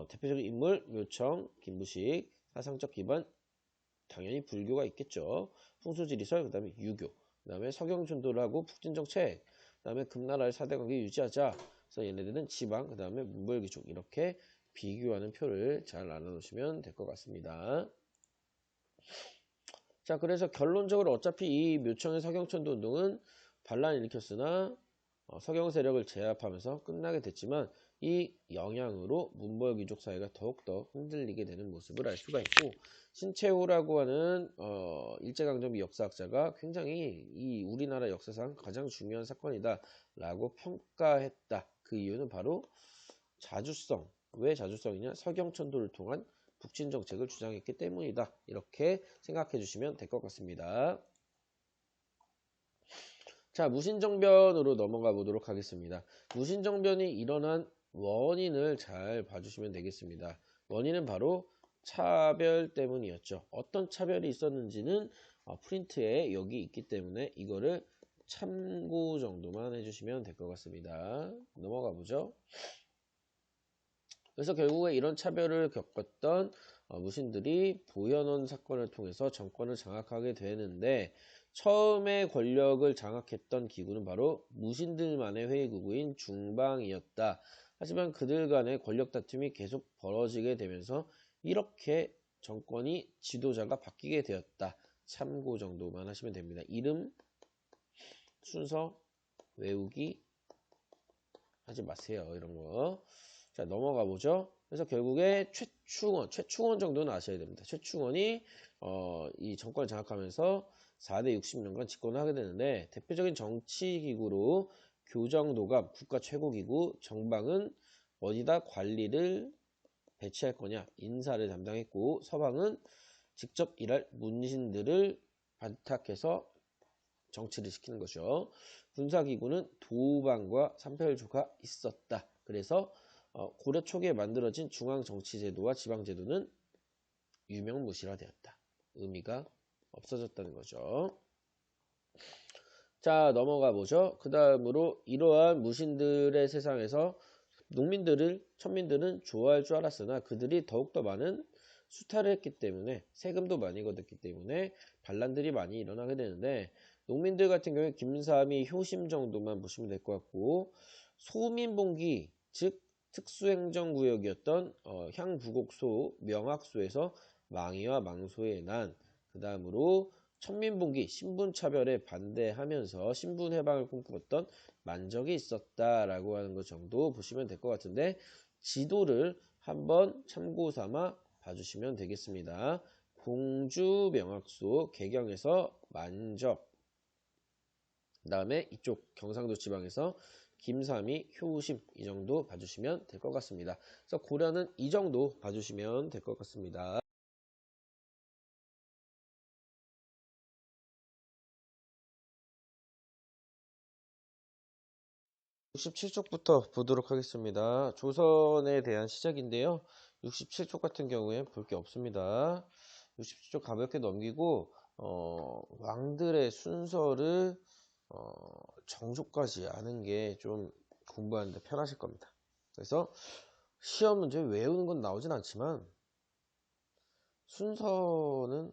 대표적인 인물 묘청, 김부식, 사상적 기반 당연히 불교가 있겠죠. 풍수지리설, 그 다음에 유교, 그 다음에 서경전도를 하고 북진정책, 그 다음에 금나라의 4대 관계 유지하자. 그래서 얘네들은 지방, 그 다음에 문벌귀족 이렇게 비교하는 표를 잘 나눠놓으시면 될 것 같습니다. 자, 그래서 결론적으로 어차피 이 묘청의 서경천도 운동은 반란을 일으켰으나 서경 세력을 제압하면서 끝나게 됐지만 이 영향으로 문벌귀족 사회가 더욱더 흔들리게 되는 모습을 알 수가 있고 신채호라고 하는 일제강점기 역사학자가 굉장히 이 우리나라 역사상 가장 중요한 사건이다 라고 평가했다. 그 이유는 바로 자주성. 왜 자주성이냐? 서경천도를 통한 북진 정책을 주장했기 때문이다. 이렇게 생각해 주시면 될 것 같습니다. 자, 무신정변으로 넘어가 보도록 하겠습니다. 무신정변이 일어난 원인을 잘 봐주시면 되겠습니다. 원인은 바로 차별 때문이었죠. 어떤 차별이 있었는지는 프린트에 여기 있기 때문에 이거를 참고 정도만 해주시면 될 것 같습니다. 넘어가 보죠. 그래서 결국에 이런 차별을 겪었던 무신들이 보현원 사건을 통해서 정권을 장악하게 되는데 처음에 권력을 장악했던 기구는 바로 무신들만의 회의구구인 중방이었다. 하지만 그들 간의 권력 다툼이 계속 벌어지게 되면서 이렇게 정권이 지도자가 바뀌게 되었다. 참고 정도만 하시면 됩니다. 이름, 순서, 외우기 하지 마세요. 이런 거. 자, 넘어가 보죠. 그래서 결국에 최충원 정도는 아셔야 됩니다. 최충원이 이 정권을 장악하면서 4대 60년간 집권을 하게 되는데 대표적인 정치기구로 교정노감 국가 최고기구 정방은 어디다 관리를 배치할 거냐 인사를 담당했고 서방은 직접 일할 문신들을 발탁해서 정치를 시키는 것이죠. 군사기구는 도방과 삼팔조가 있었다. 그래서 고려 초기에 만들어진 중앙정치제도와 지방제도는 유명무실화되었다. 의미가 없어졌다는 거죠. 자, 넘어가 보죠. 그 다음으로 이러한 무신들의 세상에서 천민들은 좋아할 줄 알았으나 그들이 더욱더 많은 수탈을 했기 때문에 세금도 많이 걷었기 때문에 반란들이 많이 일어나게 되는데 농민들 같은 경우에 김삼이 효심 정도만 보시면 될 것 같고 소민봉기 즉 특수행정구역이었던 향부곡소 명학소에서 망의와 망소의 난 그 다음으로 천민봉기 신분차별에 반대하면서 신분해방을 꿈꾸었던 만적이 있었다라고 하는 것 정도 보시면 될 것 같은데 지도를 한번 참고 삼아 봐주시면 되겠습니다. 공주 명학소 개경에서 만적 그 다음에 이쪽 경상도 지방에서 김삼이 효심 이 정도 봐주시면 될 것 같습니다. 그래서 고려는 이 정도 봐주시면 될 것 같습니다. 67쪽부터 보도록 하겠습니다. 조선에 대한 시작인데요. 67쪽 같은 경우에 볼 게 없습니다. 67쪽 가볍게 넘기고 왕들의 순서를 정조까지 아는 게 좀 공부하는데 편하실 겁니다. 그래서 시험 문제 외우는 건 나오진 않지만 순서는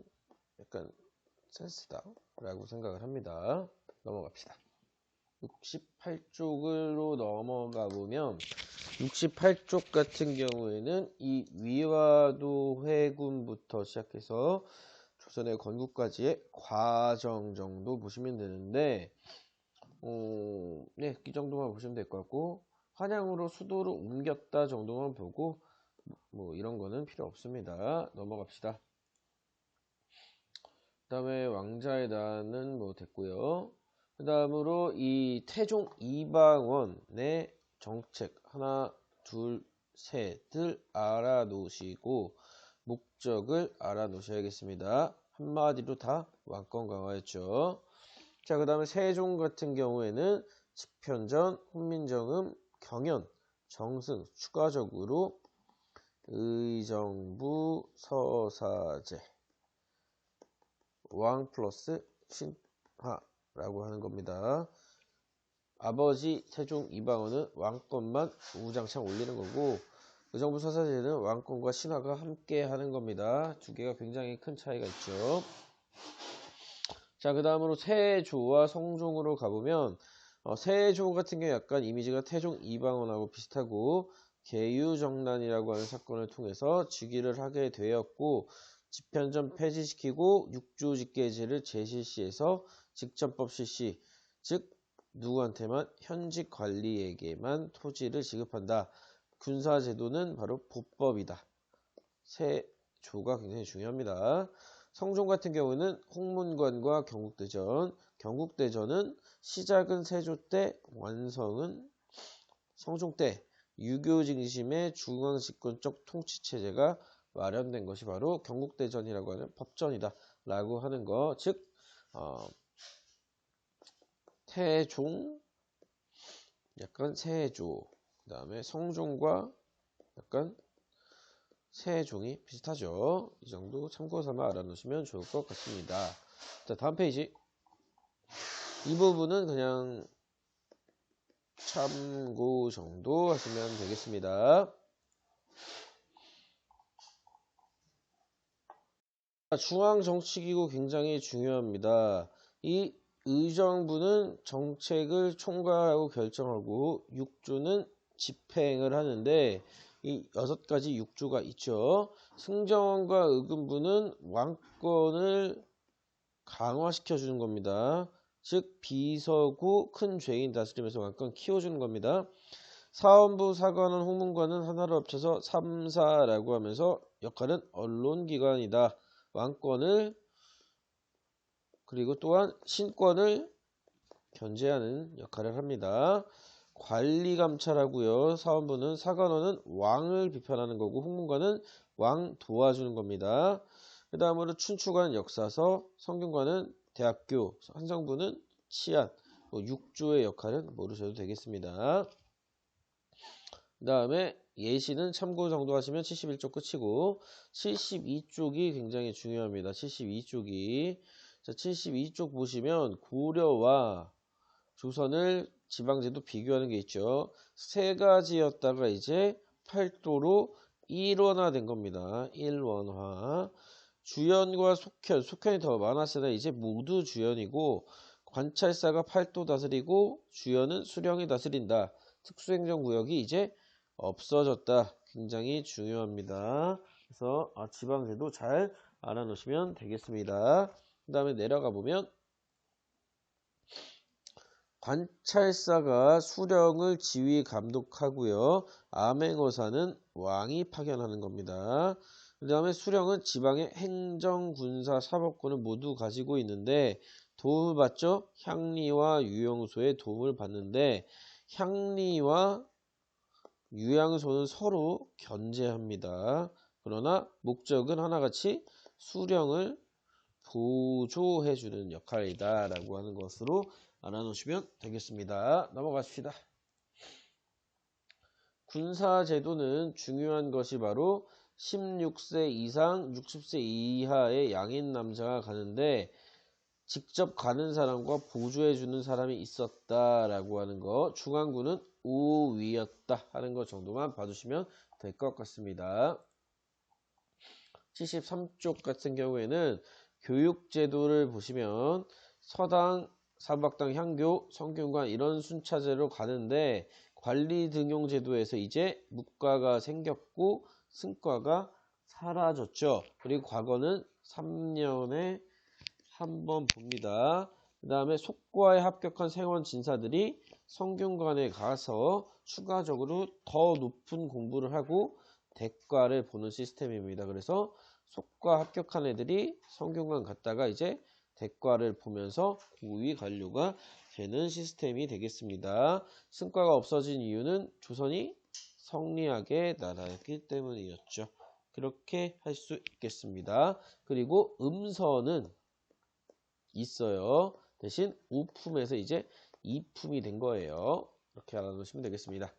약간 센스다 라고 생각을 합니다. 넘어갑시다. 68쪽으로 넘어가 보면 68쪽 같은 경우에는 이 위화도 회군부터 시작해서 조선의 건국까지의 과정 정도 보시면 되는데 네, 이 정도만 보시면 될 것 같고 한양으로 수도를 옮겼다 정도만 보고 뭐 이런 거는 필요 없습니다. 넘어갑시다. 그 다음에 왕자의 난은 뭐 됐고요. 그 다음으로 이 태종 이방원의 정책 하나 둘 셋을 알아놓으시고 목적을 알아놓으셔야겠습니다. 한마디로 다 왕권 강화였죠. 자, 그 다음에 세종 같은 경우에는 집현전, 훈민정음, 경연, 정승 추가적으로 의정부, 서사제 왕 플러스 신하라고 하는 겁니다. 아버지 세종 이방원은 왕권만 우장창 올리는 거고 의정부 서사제는 왕권과 신하가 함께 하는 겁니다. 두 개가 굉장히 큰 차이가 있죠. 자, 그 다음으로 세조와 성종으로 가보면 세조 같은 경우 약간 이미지가 태종 이방원하고 비슷하고 계유정난이라고 하는 사건을 통해서 즉위를 하게 되었고 집현전 폐지시키고 육조직계제를 재실시해서 직전법 실시 즉 누구한테만 현직 관리에게만 토지를 지급한다. 군사제도는 바로 보법이다. 세조가 굉장히 중요합니다. 성종 같은 경우는 홍문관과 경국대전 경국대전은 시작은 세조 때 완성은 성종 때 유교 중심의 중앙집권적 통치체제가 마련된 것이 바로 경국대전이라고 하는 법전이다 라고 하는 거 즉 태종 약간 세조 그 다음에 성종과 약간 세종이 비슷하죠. 이 정도 참고삼아 알아놓으시면 좋을 것 같습니다. 자, 다음 페이지. 이 부분은 그냥 참고 정도 하시면 되겠습니다. 중앙정치기구 굉장히 중요합니다. 이 의정부는 정책을 총괄하고 결정하고 육조는 집행을 하는데 이 6가지 육조가 있죠. 승정원과 의금부는 왕권을 강화시켜 주는 겁니다. 즉 비서구 큰 죄인 다스리면서 왕권 키워주는 겁니다. 사원부, 사관원, 홍문관은 하나로 합쳐서 3사라고 하면서 역할은 언론기관이다. 왕권을 그리고 또한 신권을 견제하는 역할을 합니다. 관리 감찰하고요. 사원부는 사관원은 왕을 비판하는 거고 홍문관은 왕 도와주는 겁니다. 그 다음으로 춘추관 역사서, 성균관은 대학교, 한성부는 치안, 육조의 역할은 모르셔도 되겠습니다. 그 다음에 예시는 참고 정도 하시면 71쪽 끝이고 72쪽이 굉장히 중요합니다. 72쪽이. 자, 72쪽 보시면 고려와 조선을 지방제도 비교하는 게 있죠. 세 가지였다가 이제 팔도로 일원화된 겁니다. 일원화. 주연과 속현, 속현이 더 많았으나 이제 모두 주연이고 관찰사가 팔도 다스리고 주연은 수령이 다스린다. 특수행정구역이 이제 없어졌다. 굉장히 중요합니다. 그래서 지방제도 잘 알아놓으시면 되겠습니다. 그 다음에 내려가 보면 관찰사가 수령을 지휘 감독하고요. 암행어사는 왕이 파견하는 겁니다. 그 다음에 수령은 지방의 행정, 군사, 사법권을 모두 가지고 있는데 도움을 받죠. 향리와 유영소의 도움을 받는데 향리와 유양소는 서로 견제합니다. 그러나 목적은 하나같이 수령을 보조해주는 역할이다 라고 하는 것으로 알아놓으시면 되겠습니다. 넘어가십시다. 군사제도는 중요한 것이 바로 16세 이상 60세 이하의 양인 남자가 가는데 직접 가는 사람과 보조해주는 사람이 있었다라고 하는 거, 중앙군은 우위였다 하는 것 정도만 봐주시면 될 것 같습니다. 73쪽 같은 경우에는 교육제도를 보시면 서당, 사박당, 향교, 성균관 이런 순차제로 가는데 관리등용제도에서 이제 묵과가 생겼고 승과가 사라졌죠. 그리고 과거는 3년에 한 번 봅니다. 그 다음에 속과에 합격한 세원 진사들이 성균관에 가서 추가적으로 더 높은 공부를 하고 대과를 보는 시스템입니다. 그래서 속과 합격한 애들이 성균관 갔다가 이제 대과를 보면서 고위 관료가 되는 시스템이 되겠습니다. 승과가 없어진 이유는 조선이 성리학의 나라였기 때문이었죠. 그렇게 할 수 있겠습니다. 그리고 음서는 있어요. 대신 오품에서 이제 이품이 된 거예요. 이렇게 알아두시면 되겠습니다.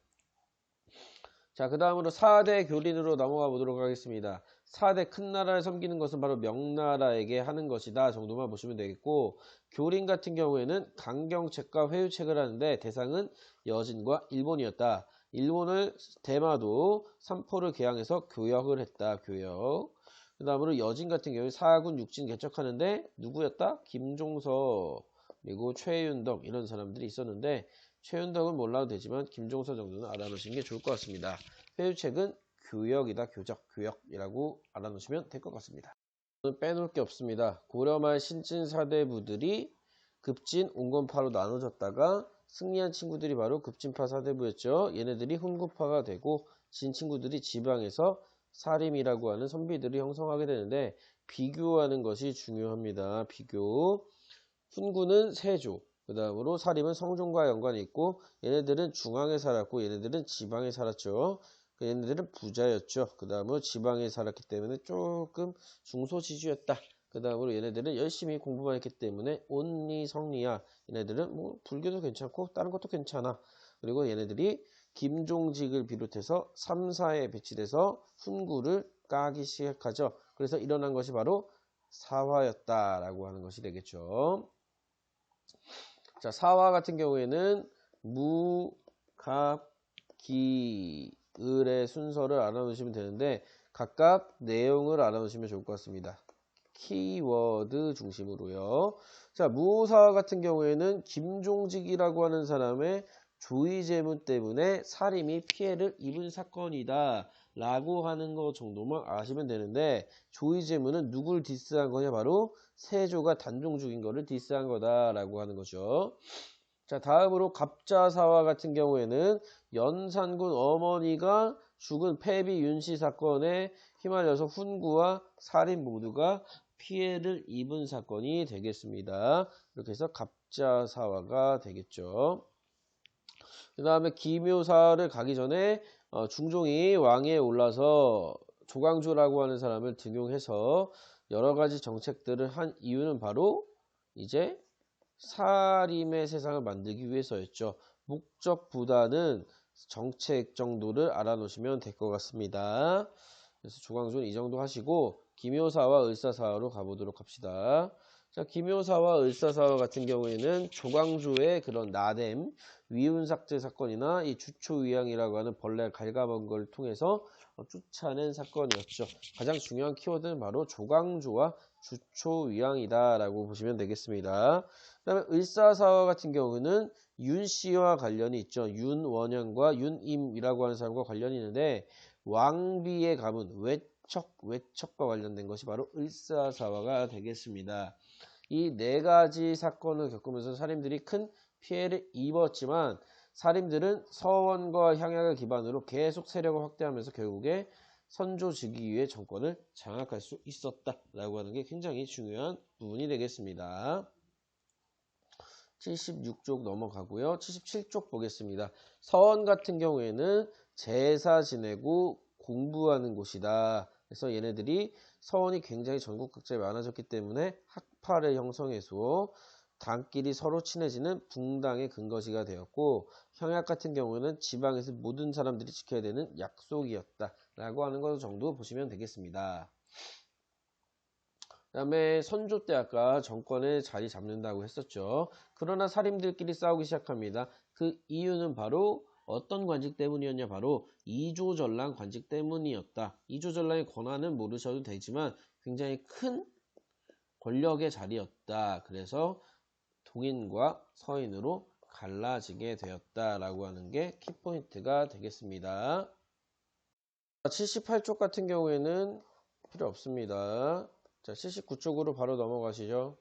자, 그 다음으로 4대 교린으로 넘어가 보도록 하겠습니다. 4대 큰 나라를 섬기는 것은 바로 명나라에게 하는 것이다 정도만 보시면 되겠고, 교린 같은 경우에는 강경책과 회유책을 하는데 대상은 여진과 일본이었다. 일본을 대마도 삼포를 개항해서 교역을 했다. 교역. 그 다음으로 여진 같은 경우에 사군 육진 개척하는데 누구였다? 김종서 그리고 최윤덕 이런 사람들이 있었는데 최윤덕은 몰라도 되지만 김종서 정도는 알아놓으시는 게 좋을 것 같습니다. 회유책은 교역이다. 교적, 교역이라고 알아놓으시면 될 것 같습니다. 빼놓을 게 없습니다. 고려말 신진 사대부들이 급진, 온건파로 나눠졌다가 승리한 친구들이 바로 급진파 사대부였죠. 얘네들이 훈구파가 되고 진 친구들이 지방에서 사림이라고 하는 선비들이 형성하게 되는데 비교하는 것이 중요합니다. 비교. 훈구는 세조, 그 다음으로 사림은 성종과 연관이 있고 얘네들은 중앙에 살았고 얘네들은 지방에 살았죠. 얘네들은 부자였죠. 그 다음으로 지방에 살았기 때문에 조금 중소지주였다. 그 다음으로 얘네들은 열심히 공부만 했기 때문에 온리 성리야. 얘네들은 뭐 불교도 괜찮고 다른 것도 괜찮아. 그리고 얘네들이 김종직을 비롯해서 3사에 배치돼서 훈구를 까기 시작하죠. 그래서 일어난 것이 바로 사화였다라고 하는 것이 되겠죠. 자, 사화 같은 경우에는 무, 갑, 기, 을의 순서를 알아놓으시면 되는데 각각 내용을 알아놓으시면 좋을 것 같습니다. 키워드 중심으로요. 자, 무사화 같은 경우에는 김종직이라고 하는 사람의 조의제문 때문에 사림이 피해를 입은 사건이다 라고 하는 것 정도만 아시면 되는데 조의제문은 누굴 디스한 거냐? 바로 세조가 단종 죽인 거를 디스한 거다 라고 하는 거죠. 자, 다음으로 갑자사화 같은 경우에는 연산군 어머니가 죽은 패비 윤씨 사건에 휘말려서 훈구와 살인 모두가 피해를 입은 사건이 되겠습니다. 이렇게 해서 갑자사화가 되겠죠. 그 다음에 기묘사를 가기 전에 중종이 왕위에 올라서 조광조라고 하는 사람을 등용해서 여러 가지 정책들을 한 이유는 바로 이제 사림의 세상을 만들기 위해서였죠. 목적보다는 정책 정도를 알아놓으시면 될 것 같습니다. 그래서 조광조는 이 정도 하시고 기묘사와 을사사화로 가보도록 합시다. 자, 기묘사와 을사사화 같은 경우에는 조광조의 그런 나댐, 위운삭제 사건이나 이 주초위양이라고 하는 벌레 갉아먹은 걸 통해서 쫓아낸 사건이었죠. 가장 중요한 키워드는 바로 조광조와 주초위양이다 라고 보시면 되겠습니다. 그 다음에 을사사화 같은 경우는 윤씨와 관련이 있죠. 윤원영과 윤임이라고 하는 사람과 관련이 있는데 왕비의 가문, 외척과 관련된 것이 바로 을사사화가 되겠습니다. 이 네 가지 사건을 겪으면서 살인들이 큰 피해를 입었지만 살인들은 서원과 향약을 기반으로 계속 세력을 확대하면서 결국에 선조직위 위해 정권을 장악할 수 있었다라고 하는 게 굉장히 중요한 부분이 되겠습니다. 76쪽 넘어가고요. 77쪽 보겠습니다. 서원 같은 경우에는 제사 지내고 공부하는 곳이다. 그래서 얘네들이 서원이 굉장히 전국 각지에 많아졌기 때문에 학파를 형성해서 당끼리 서로 친해지는 붕당의 근거지가 되었고 형약 같은 경우는 지방에서 모든 사람들이 지켜야 되는 약속이었다라고 하는 것 정도 보시면 되겠습니다. 그 다음에 선조 때 아까 정권에 자리 잡는다고 했었죠. 그러나 살인들끼리 싸우기 시작합니다. 그 이유는 바로 어떤 관직 때문이었냐? 바로 이조전랑 관직 때문이었다. 이조전랑의 권한은 모르셔도 되지만 굉장히 큰 권력의 자리였다. 그래서 동인과 서인으로 갈라지게 되었다라고 하는 게 키포인트가 되겠습니다. 78쪽 같은 경우에는 필요 없습니다. 자, 79쪽으로 바로 넘어가시죠.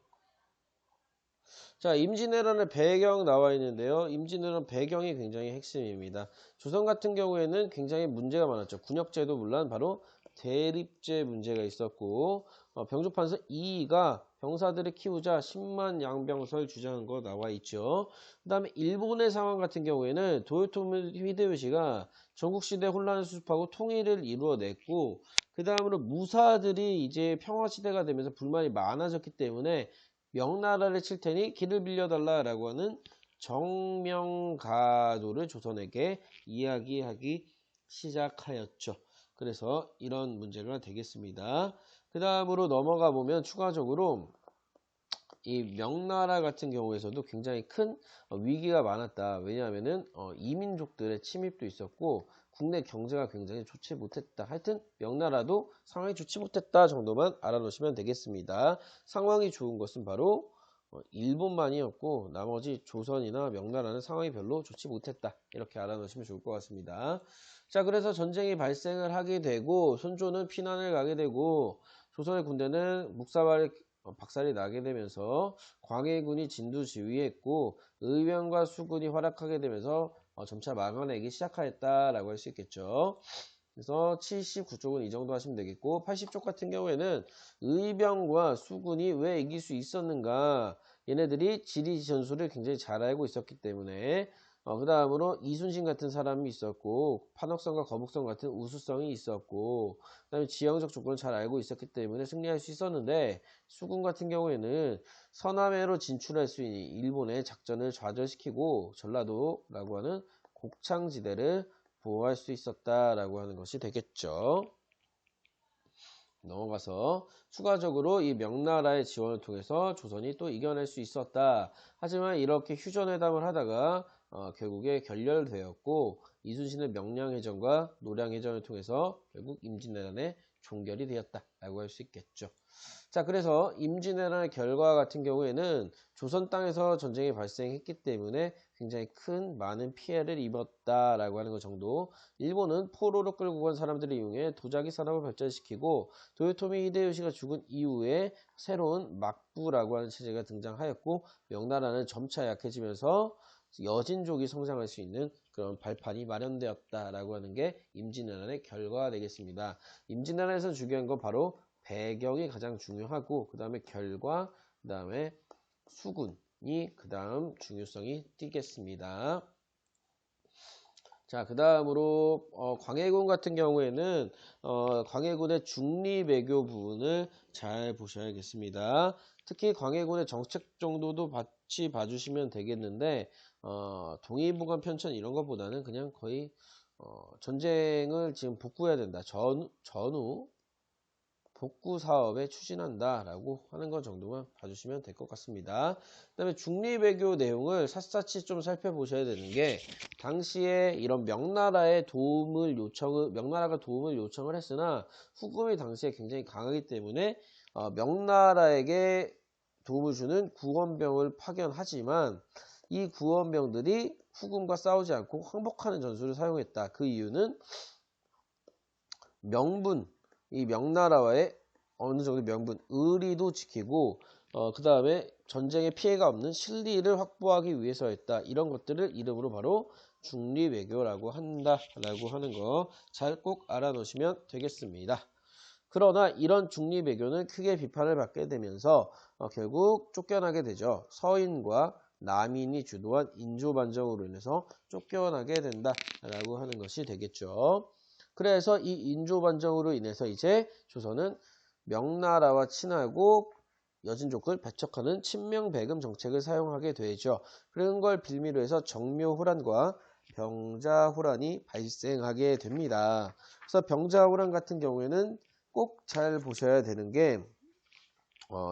자, 임진왜란의 배경 나와 있는데요. 임진왜란 배경이 굉장히 핵심입니다. 조선 같은 경우에는 굉장히 문제가 많았죠. 군역제도 물론 바로 대립제 문제가 있었고 병조판서 이이가 병사들을 키우자 10만 양병설 주장한 거 나와 있죠. 그 다음에 일본의 상황 같은 경우에는 도요토미 히데요시가 전국시대 혼란을 수습하고 통일을 이루어냈고 그 다음으로 무사들이 이제 평화시대가 되면서 불만이 많아졌기 때문에 명나라를 칠 테니 길을 빌려달라라고 하는 정명가도를 조선에게 이야기하기 시작하였죠. 그래서 이런 문제가 되겠습니다. 그 다음으로 넘어가 보면 추가적으로 이 명나라 같은 경우에서도 굉장히 큰 위기가 많았다. 왜냐하면은 이민족들의 침입도 있었고 국내 경제가 굉장히 좋지 못했다. 하여튼 명나라도 상황이 좋지 못했다 정도만 알아놓으시면 되겠습니다. 상황이 좋은 것은 바로 일본만이었고 나머지 조선이나 명나라는 상황이 별로 좋지 못했다. 이렇게 알아놓으시면 좋을 것 같습니다. 자, 그래서 전쟁이 발생을 하게 되고 손조는 피난을 가게 되고 조선의 군대는 박살이 나게 되면서 광해군이 진두지휘했고 의병과 수군이 활약하게 되면서 점차 막아내기 시작하였다라고 할 수 있겠죠. 그래서 79쪽은 이 정도 하시면 되겠고 80쪽 같은 경우에는 의병과 수군이 왜 이길 수 있었는가, 얘네들이 지리 전술을 굉장히 잘 알고 있었기 때문에 그 다음으로 이순신 같은 사람이 있었고 판옥성과 거북성 같은 우수성이 있었고 그 다음에 지형적 조건을 잘 알고 있었기 때문에 승리할 수 있었는데 수군 같은 경우에는 서남해로 진출할 수 있는 일본의 작전을 좌절시키고 전라도라고 하는 곡창지대를 보호할 수 있었다라고 하는 것이 되겠죠. 넘어가서 추가적으로 이 명나라의 지원을 통해서 조선이 또 이겨낼 수 있었다. 하지만 이렇게 휴전회담을 하다가 결국에 결렬되었고 이순신의 명량해전과 노량해전을 통해서 결국 임진왜란의 종결이 되었다라고 할 수 있겠죠. 자, 그래서 임진왜란의 결과 같은 경우에는 조선 땅에서 전쟁이 발생했기 때문에 굉장히 많은 피해를 입었다라고 하는 것 정도. 일본은 포로로 끌고 간 사람들을 이용해 도자기 산업을 발전시키고 도요토미 히데요시가 죽은 이후에 새로운 막부라고 하는 체제가 등장하였고 명나라는 점차 약해지면서 여진족이 성장할 수 있는 그런 발판이 마련되었다라고 하는 게 임진왜란의 결과가 되겠습니다. 임진왜란에서 중요한 건 바로 배경이 가장 중요하고 그 다음에 결과, 그 다음에 수군이 그 다음 중요성이 띄겠습니다. 자, 그 다음으로 광해군 같은 경우에는 광해군의 중리외교 부분을 잘 보셔야겠습니다. 특히 광해군의 정책 정도도 같이 봐주시면 되겠는데 동의보감 편찬 이런 것보다는 그냥 거의 전쟁을 지금 복구해야 된다. 전후 복구 사업에 추진한다라고 하는 것 정도만 봐주시면 될 것 같습니다. 그 다음에 중리외교 내용을 샅샅이 좀 살펴보셔야 되는 게 당시에 이런 명나라가 도움을 요청을 했으나 후금이 당시에 굉장히 강하기 때문에 명나라에게 도움을 주는 구원병을 파견하지만 이 구원병들이 후금과 싸우지 않고 항복하는 전술을 사용했다. 그 이유는 이 명나라와의 어느 정도 명분, 의리도 지키고 그 다음에 전쟁에 피해가 없는 실리를 확보하기 위해서였다. 이런 것들을 이름으로 바로 중리외교라고 한다라고 하는 거 잘 꼭 알아놓으시면 되겠습니다. 그러나 이런 중리외교는 크게 비판을 받게 되면서 결국 쫓겨나게 되죠. 서인과 남인이 주도한 인조반정으로 인해서 쫓겨나게 된다라고 하는 것이 되겠죠. 그래서 이 인조반정으로 인해서 이제 조선은 명나라와 친하고 여진족을 배척하는 친명배금 정책을 사용하게 되죠. 그런 걸 빌미로 해서 정묘호란과 병자호란이 발생하게 됩니다. 그래서 병자호란 같은 경우에는 꼭 잘 보셔야 되는 게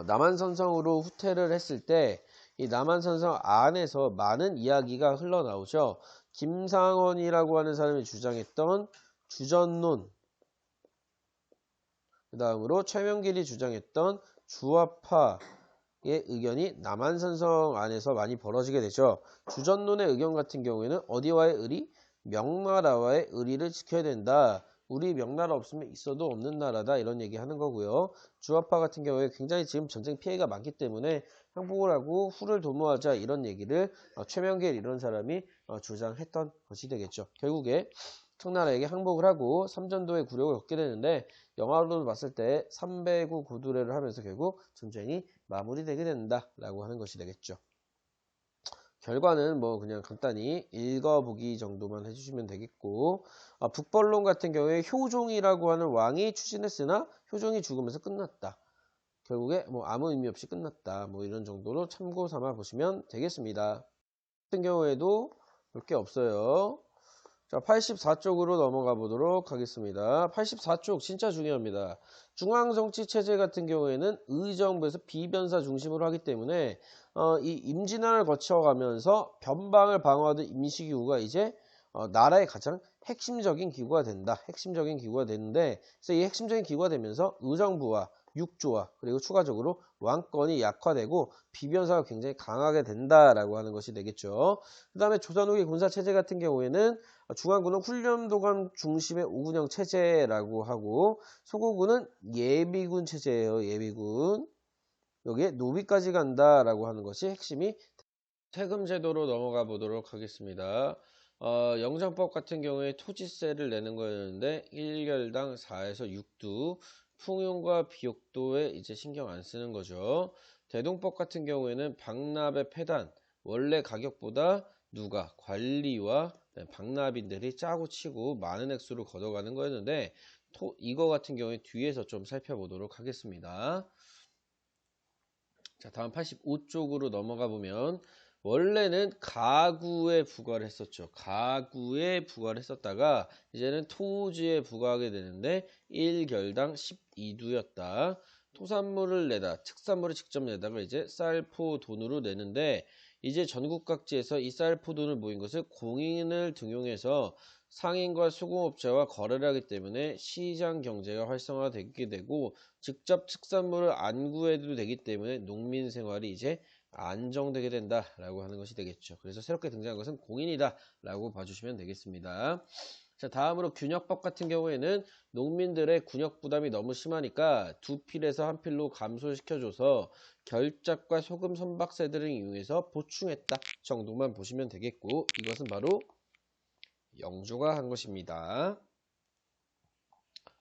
남한산성으로 후퇴를 했을 때 이 남한산성 안에서 많은 이야기가 흘러나오죠. 김상원이라고 하는 사람이 주장했던 주전론, 그 다음으로 최명길이 주장했던 주화파의 의견이 남한산성 안에서 많이 벌어지게 되죠. 주전론의 의견 같은 경우에는 어디와의 의리? 명나라와의 의리를 지켜야 된다. 우리 명나라 없으면 있어도 없는 나라다. 이런 얘기 하는 거고요. 주화파 같은 경우에 굉장히 지금 전쟁 피해가 많기 때문에 항복을 하고 후를 도모하자. 이런 얘기를 최명길 이런 사람이 주장했던 것이 되겠죠. 결국에 청나라에게 항복을 하고 삼전도의 굴욕을 겪게 되는데 영화로 봤을 때 삼배구 고두례를 하면서 결국 전쟁이 마무리되게 된다라고 하는 것이 되겠죠. 결과는 뭐 그냥 간단히 읽어보기 정도만 해주시면 되겠고 북벌론 같은 경우에 효종이라고 하는 왕이 추진했으나 효종이 죽으면서 끝났다. 결국에 뭐 아무 의미 없이 끝났다. 뭐 이런 정도로 참고 삼아 보시면 되겠습니다. 같은 경우에도 볼 게 없어요. 자, 84쪽으로 넘어가 보도록 하겠습니다. 84쪽 진짜 중요합니다. 중앙정치체제 같은 경우에는 의정부에서 비변사 중심으로 하기 때문에 이 임진왜란을 거쳐가면서 변방을 방어하던 임시기구가 이제 나라의 가장 핵심적인 기구가 된다. 핵심적인 기구가 되는데 그래서 이 핵심적인 기구가 되면서 의정부와 육조와 그리고 추가적으로 왕권이 약화되고 비변사가 굉장히 강하게 된다라고 하는 것이 되겠죠. 그 다음에 조선 후기 군사체제 같은 경우에는 중앙군은 훈련도관 중심의 오군영 체제라고 하고 소고군은 예비군 체제예요. 예비군. 여기에 노비까지 간다라고 하는 것이 핵심이 세금제도로 넘어가 보도록 하겠습니다. 영장법 같은 경우에 토지세를 내는 거였는데 1결당 4에서 6두 풍용과 비옥도에 이제 신경 안 쓰는 거죠. 대동법 같은 경우에는 박납의 폐단 원래 가격보다 누가 관리와 박납인들이 짜고 치고 많은 액수를 걷어가는 거였는데 이거 같은 경우에 뒤에서 좀 살펴보도록 하겠습니다. 자, 다음 85쪽으로 넘어가 보면 원래는 가구에 부과를 했었죠. 가구에 부과를 했었다가 이제는 토지에 부과하게 되는데 1결당 12두였다. 토산물을 내다, 특산물을 직접 내다가 이제 쌀포 돈으로 내는데 이제 전국 각지에서 이 쌀포 돈을 모인 것을 공인을 등용해서 상인과 수공업자와 거래를 하기 때문에 시장 경제가 활성화되게 되고 직접 특산물을 안 구해도 되기 때문에 농민 생활이 이제 안정되게 된다라고 하는 것이 되겠죠. 그래서 새롭게 등장한 것은 공인이다라고 봐주시면 되겠습니다. 자, 다음으로 균역법 같은 경우에는 농민들의 군역 부담이 너무 심하니까 두 필에서 한 필로 감소시켜줘서 결작과 소금 선박세 등을 이용해서 보충했다 정도만 보시면 되겠고 이것은 바로 영조가 한 것입니다.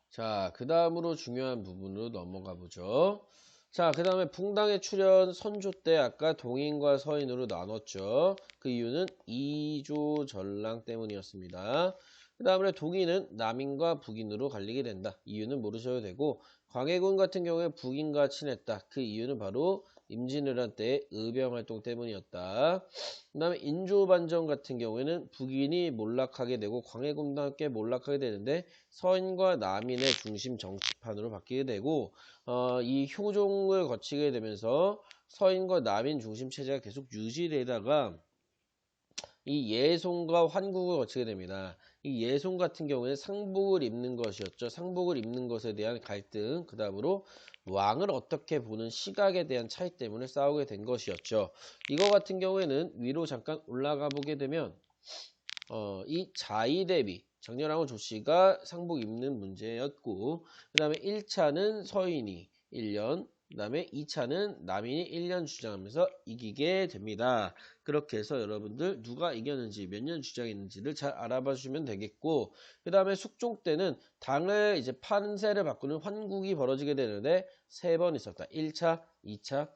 자, 그 다음으로 중요한 부분으로 넘어가 보죠. 자, 그 다음에 붕당의 출현 선조 때 아까 동인과 서인으로 나눴죠. 그 이유는 이조 전랑 때문이었습니다. 그 다음에 동인은 남인과 북인으로 갈리게 된다. 이유는 모르셔도 되고 광해군 같은 경우에 북인과 친했다. 그 이유는 바로 임진왜란 때의 의병활동 때문이었다. 그 다음에 인조반정 같은 경우에는 북인이 몰락하게 되고 광해군과 함께 몰락하게 되는데 서인과 남인의 중심 정치판으로 바뀌게 되고 이 효종을 거치게 되면서 서인과 남인 중심 체제가 계속 유지되다가 이 예송과 환국을 거치게 됩니다. 이 예송 같은 경우에는 상복을 입는 것이었죠. 상복을 입는 것에 대한 갈등, 그 다음으로 왕을 어떻게 보는 시각에 대한 차이 때문에 싸우게 된 것이었죠. 이거 같은 경우에는 위로 잠깐 올라가 보게 되면 이 자의대비, 장렬하고 조씨가 상복 입는 문제였고 그 다음에 1차는 서인이 1년, 그 다음에 2차는 남인이 1년 주장하면서 이기게 됩니다. 그렇게 해서 여러분들 누가 이겼는지 몇 년 주장했는지를 잘 알아봐 주시면 되겠고 그 다음에 숙종 때는 당을 이제 판세를 바꾸는 환국이 벌어지게 되는데 3번 있었다. 1차, 2차,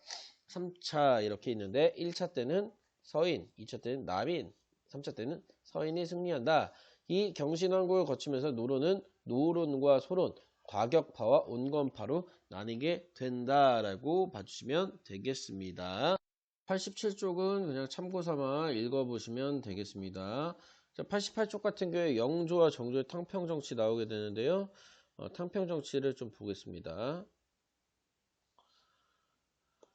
3차 이렇게 있는데 1차 때는 서인, 2차 때는 남인, 3차 때는 서인이 승리한다. 이 경신왕국을 거치면서 노론은 노론과 소론, 과격파와 온건파로 나뉘게 된다라고 봐주시면 되겠습니다. 87쪽은 그냥 참고 삼아 읽어보시면 되겠습니다. 자, 88쪽 같은 경우에 영조와 정조의 탕평정치 나오게 되는데요. 탕평정치를 좀 보겠습니다.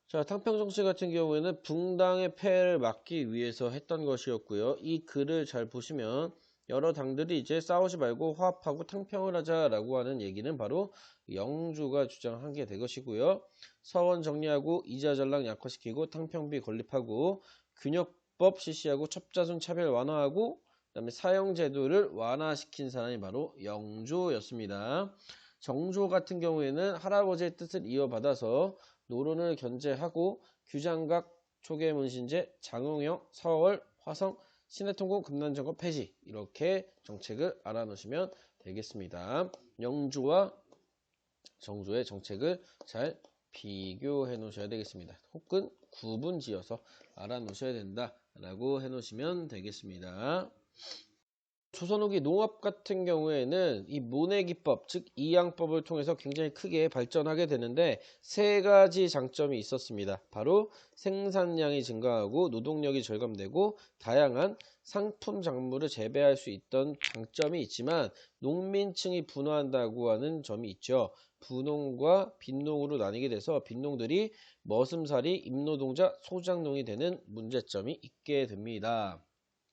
자, 탕평정치 같은 경우에는 붕당의 폐해를 막기 위해서 했던 것이었고요. 이 글을 잘 보시면 여러 당들이 이제 싸우지 말고 화합하고 탕평을 하자라고 하는 얘기는 바로 영조가 주장한 게 될 것이고요. 서원 정리하고 이자전랑 약화시키고 탕평비 건립하고 균역법 실시하고 첩자손 차별 완화하고 그다음에 사형제도를 완화시킨 사람이 바로 영조였습니다. 정조 같은 경우에는 할아버지의 뜻을 이어받아서 노론을 견제하고 규장각, 초계문신제, 장흥영, 서월, 화성, 신해통공, 금난정거 폐지 이렇게 정책을 알아놓으시면 되겠습니다. 영조와 정조의 정책을 잘 비교해 놓으셔야 되겠습니다. 혹은 구분지어서 알아놓으셔야 된다라고 해 놓으시면 되겠습니다. 조선 후기 농업 같은 경우에는 이 모내기법, 즉 이양법을 통해서 굉장히 크게 발전하게 되는데 3가지 장점이 있었습니다. 바로 생산량이 증가하고 노동력이 절감되고 다양한 상품 작물을 재배할 수 있던 장점이 있지만 농민층이 분화한다고 하는 점이 있죠. 부농과 빈농으로 나뉘게 돼서 빈농들이 머슴살이, 임노동자, 소작농이 되는 문제점이 있게 됩니다.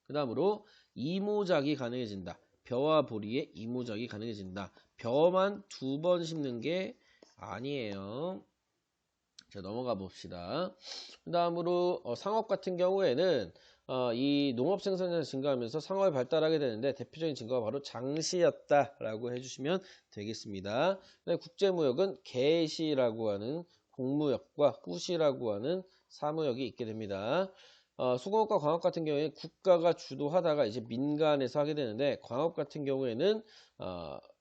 그 다음으로 이모작이 가능해진다. 벼와 보리에 이모작이 가능해진다. 벼만 2번 심는 게 아니에요. 자, 넘어가 봅시다. 그 다음으로 상업 같은 경우에는 이 농업 생산량이 증가하면서 상업이 발달하게 되는데 대표적인 증거가 바로 장시였다라고 해주시면 되겠습니다. 국제무역은 개시라고 하는 공무역과 꾸시라고 하는 사무역이 있게 됩니다. 수공업과 광업 같은 경우에 국가가 주도하다가 이제 민간에서 하게 되는데 광업 같은 경우에는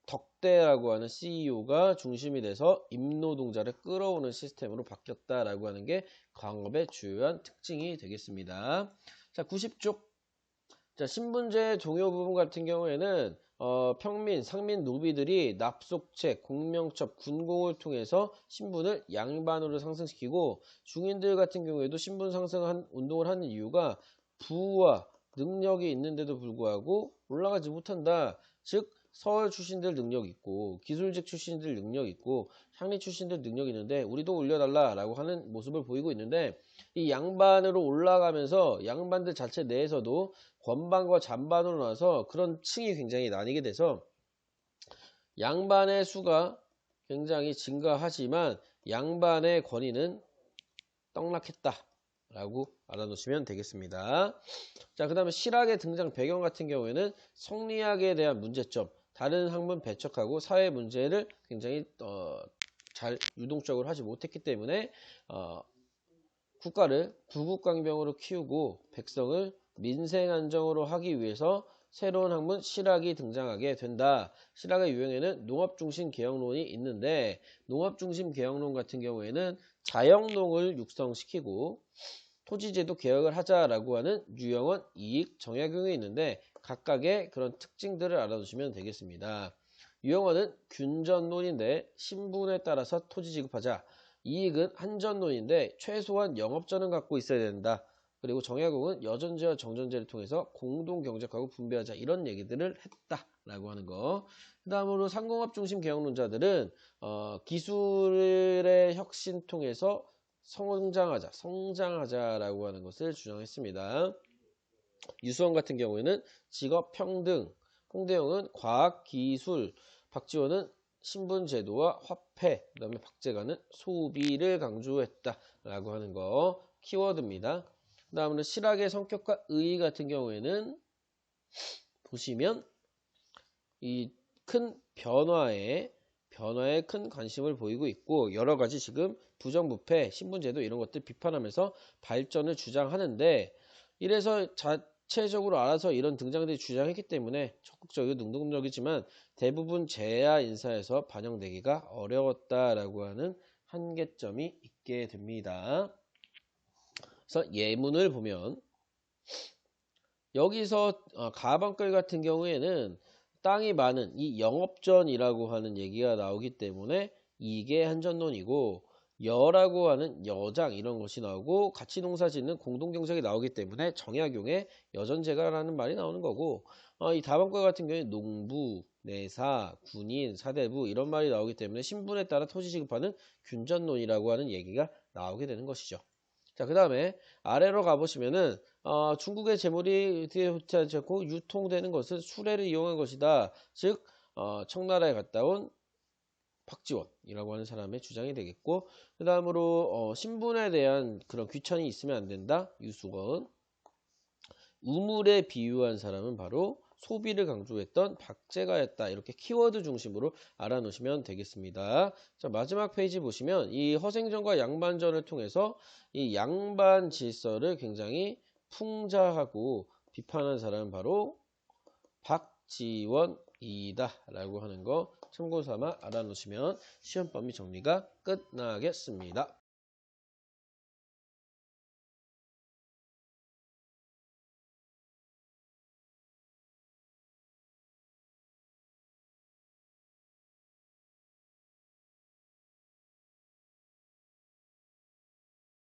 덕대라고 하는 CEO가 중심이 돼서 임노동자를 끌어오는 시스템으로 바뀌었다라고 하는 게 광업의 주요한 특징이 되겠습니다. 자, 90쪽. 자, 신분제 종요 부분 같은 경우에는 평민, 상민, 노비들이 납속책, 공명첩, 군공을 통해서 신분을 양반으로 상승시키고 중인들 같은 경우에도 신분 상승 운동을 하는 이유가 부와 능력이 있는데도 불구하고 올라가지 못한다. 즉 서울 출신들 능력 있고 기술직 출신들 능력 있고 상리 출신들 능력 있는데 우리도 올려달라라고 하는 모습을 보이고 있는데 이 양반으로 올라가면서 양반들 자체 내에서도 권반과 잔반으로 나와서 그런 층이 굉장히 나뉘게 돼서 양반의 수가 굉장히 증가하지만 양반의 권위는 떡락했다라고 알아놓으시면 되겠습니다. 자, 그 다음에 실학의 등장 배경 같은 경우에는 성리학에 대한 문제점, 다른 학문 배척하고 사회 문제를 굉장히 잘 유동적으로 하지 못했기 때문에 국가를 부국강병으로 키우고 백성을 민생안정으로 하기 위해서 새로운 학문 실학이 등장하게 된다. 실학의 유형에는 농업중심 개혁론이 있는데 농업중심 개혁론 같은 경우에는 자영농을 육성시키고 토지제도 개혁을 하자라고 하는 유형은 이익 정약용이 있는데 각각의 그런 특징들을 알아두시면 되겠습니다. 유형원은 균전론인데 신분에 따라서 토지 지급하자. 이익은 한전론인데 최소한 영업전은 갖고 있어야 된다. 그리고 정약용은 여전제와 정전제를 통해서 공동 경작하고 분배하자 이런 얘기들을 했다라고 하는 거. 그 다음으로 상공업 중심 경영론자들은 기술의 혁신 통해서 성장하자라고 하는 것을 주장했습니다. 유수원 같은 경우에는 직업 평등, 홍대영은 과학 기술, 박지원은 신분제도와 화폐, 그 다음에 박재관은 소비를 강조했다라고 하는 거 키워드입니다. 그 다음으로 실학의 성격과 의의 같은 경우에는 보시면 이 큰 변화에 큰 관심을 보이고 있고 여러 가지 지금 부정부패, 신분제도 이런 것들 비판하면서 발전을 주장하는데 이래서 자체적으로 알아서 이런 등장들이 주장했기 때문에 적극적이고 능동적이지만 대부분 재야 인사에서 반영되기가 어려웠다라고 하는 한계점이 있게 됩니다. 그래서 예문을 보면 여기서 가방끌 같은 경우에는 땅이 많은 이 영업전이라고 하는 얘기가 나오기 때문에 이게 한전론이고 여라고 하는 여장 이런 것이 나오고 같이 농사짓는 공동경작이 나오기 때문에 정약용의 여전제가라는 말이 나오는 거고 이 다방과 같은 경우에 농부, 내사, 군인, 사대부 이런 말이 나오기 때문에 신분에 따라 토지 지급하는 균전론이라고 하는 얘기가 나오게 되는 것이죠. 자, 그 다음에 아래로 가보시면은 중국의 재물이 되지 않고 유통되는 것은 수레를 이용한 것이다. 즉 청나라에 갔다 온 박지원이라고 하는 사람의 주장이 되겠고 그 다음으로 신분에 대한 그런 귀천이 있으면 안 된다. 유수건. 우물에 비유한 사람은 바로 소비를 강조했던 박재가였다. 이렇게 키워드 중심으로 알아놓으시면 되겠습니다. 자, 마지막 페이지 보시면 이 허생전과 양반전을 통해서 이 양반 질서를 굉장히 풍자하고 비판한 사람은 바로 박지원이다 라고 하는 거 참고 삼아 알아놓으시면 시험 범위 정리가 끝나겠습니다.